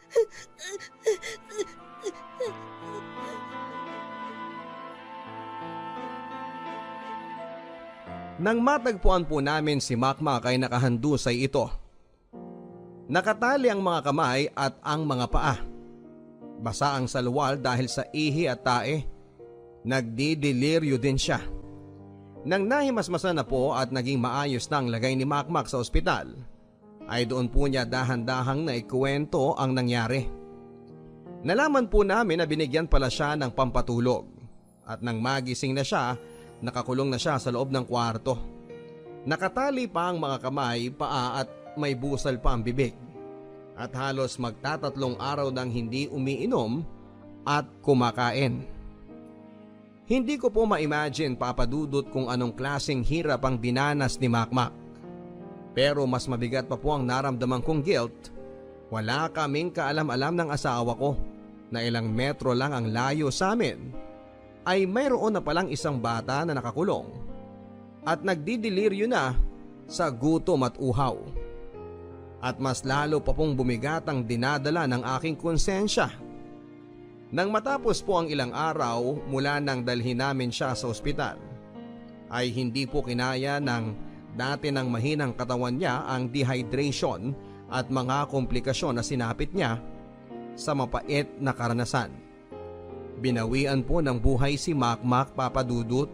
Nang matagpuan po namin si Makmak ay nakahandusay ito. Nakatali ang mga kamay at ang mga paa. Basa ang salwal dahil sa ihi at tae. Nagdidiliryo din siya. Nang nahimasmasan na po at naging maayos na ang lagay ni Makmak sa ospital, ay doon po niya dahan-dahang naikuwento ang nangyari. Nalaman po namin na binigyan pala siya ng pampatulog at nang magising na siya, nakakulong na siya sa loob ng kwarto. Nakatali pa ang mga kamay, paa at may busal pa ang bibig. At halos magtatatlong araw nang hindi umiinom at kumakain. Hindi ko po ma-imagine, Papa Dudut, kung anong klaseng hirap ang dinanas ni Makmak. Pero mas mabigat pa po ang naramdaman kong guilt. Wala kaming kaalam-alam ng asawa ko na ilang metro lang ang layo sa amin ay mayroon na palang isang bata na nakakulong at nagdidiliryo na sa gutom at uhaw. At mas lalo pa pong bumigat ang dinadala ng aking konsensya. Nang matapos po ang ilang araw mula nang dalhin namin siya sa ospital, ay hindi po kinaya ng dati ng mahinang katawan niya ang dehydration at mga komplikasyon na sinapit niya sa mapait na karanasan. Binawian po ng buhay si Makmak, Papa Dudut.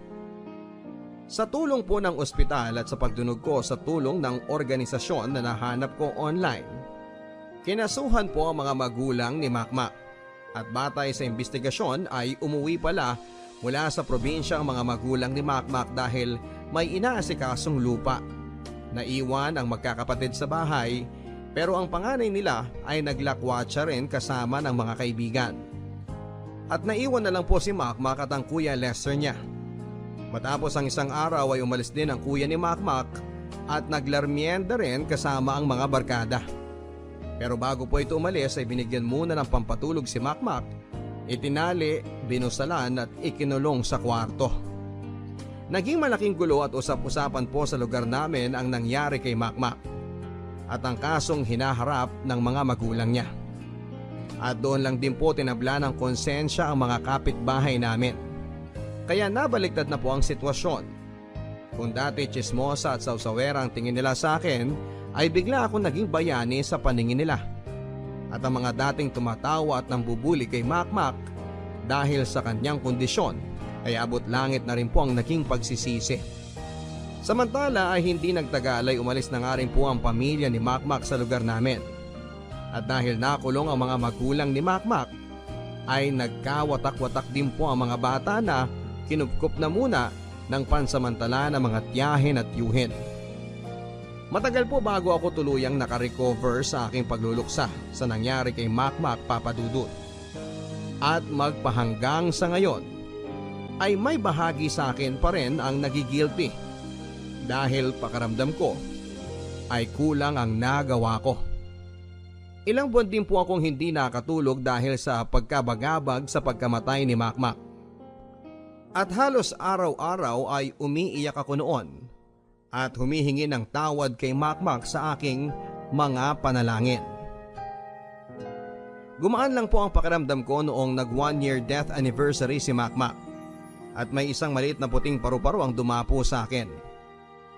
Sa tulong po ng ospital at sa pagdunog ko sa tulong ng organisasyon na nahanap ko online, kinasuhan po ang mga magulang ni Makmak. At batay sa investigasyon ay umuwi pala mula sa probinsya ang mga magulang ni Makmak dahil may inaasikasong lupa. Naiwan ang magkakapatid sa bahay pero ang panganay nila ay naglakwatsa rin kasama ng mga kaibigan. At naiwan na lang po si Makmak at ang kuya Lester niya. Matapos ang isang araw ay umalis din ang kuya ni Makmak at naglarmienda rin kasama ang mga barkada. Pero bago po ito umalis ay binigyan muna ng pampatulog si Makmak, itinali, binusalan at ikinulong sa kwarto. Naging malaking gulo at usap-usapan po sa lugar namin ang nangyari kay Makmak at ang kasong hinaharap ng mga magulang niya. At doon lang din po tinabla ng konsensya ang mga kapitbahay namin. Kaya nabaliktad na po ang sitwasyon. Kung dati chismosa at sausawera ang tingin nila sa akin, ay bigla akong naging bayani sa paningin nila. At ang mga dating tumatawa at nambubuli kay Makmak dahil sa kanyang kondisyon ay abot langit na rin po ang naging pagsisisi. Samantala ay hindi nagtagal ay umalis na nga rin po ang pamilya ni Makmak sa lugar namin. At dahil nakulong ang mga magulang ni Makmak, ay nagkawatak-watak din po ang mga bata na kinupkup na muna ng pansamantala na mga tiyahin at yuhin. Matagal po bago ako tuluyang nakarecover sa aking pagluluksa sa nangyari kay Makmak, Papa Dudut. At magpahanggang sa ngayon ay may bahagi sa akin pa rin ang nagigilty dahil pakaramdam ko ay kulang ang nagawa ko. Ilang buwan din po akong hindi nakatulog dahil sa pagkabagabag sa pagkamatay ni Makmak. At halos araw-araw ay umiiyak ako noon at humihingi ng tawad kay Makmak sa aking mga panalangin. Gumaan lang po ang pakiramdam ko noong nag 1-year death anniversary si Makmak at may isang maliit na puting paru-paro ang dumapo sa akin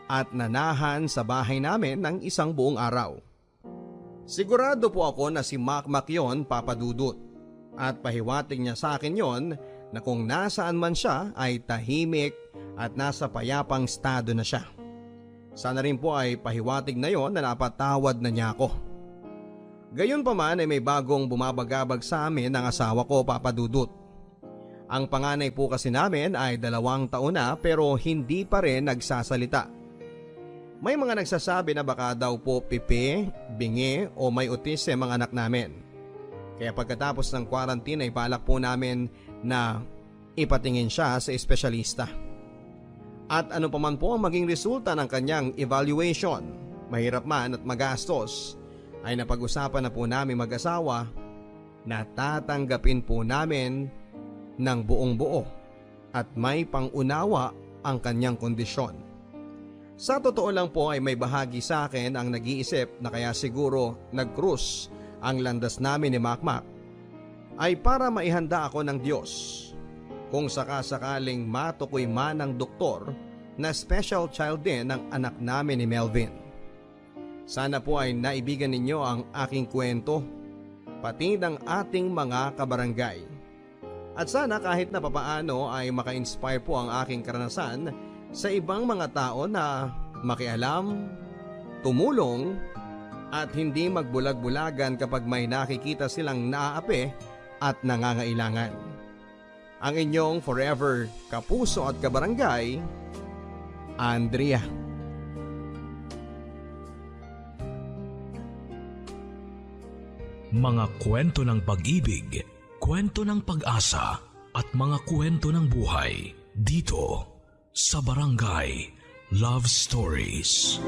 at nanahan sa bahay namin ng isang buong araw. Sigurado po ako na si Makmak yon, Papa Dudut, at pahiwatig niya sa akin yon na kung nasaan man siya ay tahimik at nasa payapang estado na siya. Sana rin po ay pahiwatig na yon na napatawad na niya ako. Gayon pa man ay may bagong bumabagabag sa amin ng asawa ko, Papa Dudut. Ang panganay po kasi namin ay 2 taon na pero hindi pa rin nagsasalita. May mga nagsasabi na baka daw po pipi, bingi o may autism ang anak namin. Kaya pagkatapos ng quarantine ay balak po namin na ipatingin siya sa espesyalista. At ano pa man po ang maging resulta ng kanyang evaluation, mahirap man at magastos, ay napag-usapan na po namin mag-asawa na tatanggapin po namin ng buong buo at may pangunawa ang kanyang kondisyon. Sa totoo lang po ay may bahagi sa akin ang nag-iisip na kaya siguro nag-cruise ang landas namin ni Makmak ay para maihanda ako ng Diyos kung sakasakaling matukoy man ng doktor na special child din ng anak namin ni Melvin. Sana po ay naibigan ninyo ang aking kwento pati ng ating mga kabarangay. At sana kahit na papaano ay maka-inspire po ang aking karanasan sa ibang mga tao na makialam, tumulong at hindi magbulag-bulagan kapag may nakikita silang naaapi at nangangailangan. Ang inyong forever kapuso at kabarangay, Andrea. Mga kwento ng pag-ibig, kwento ng pag-asa at mga kwento ng buhay dito sa Barangay Love Stories.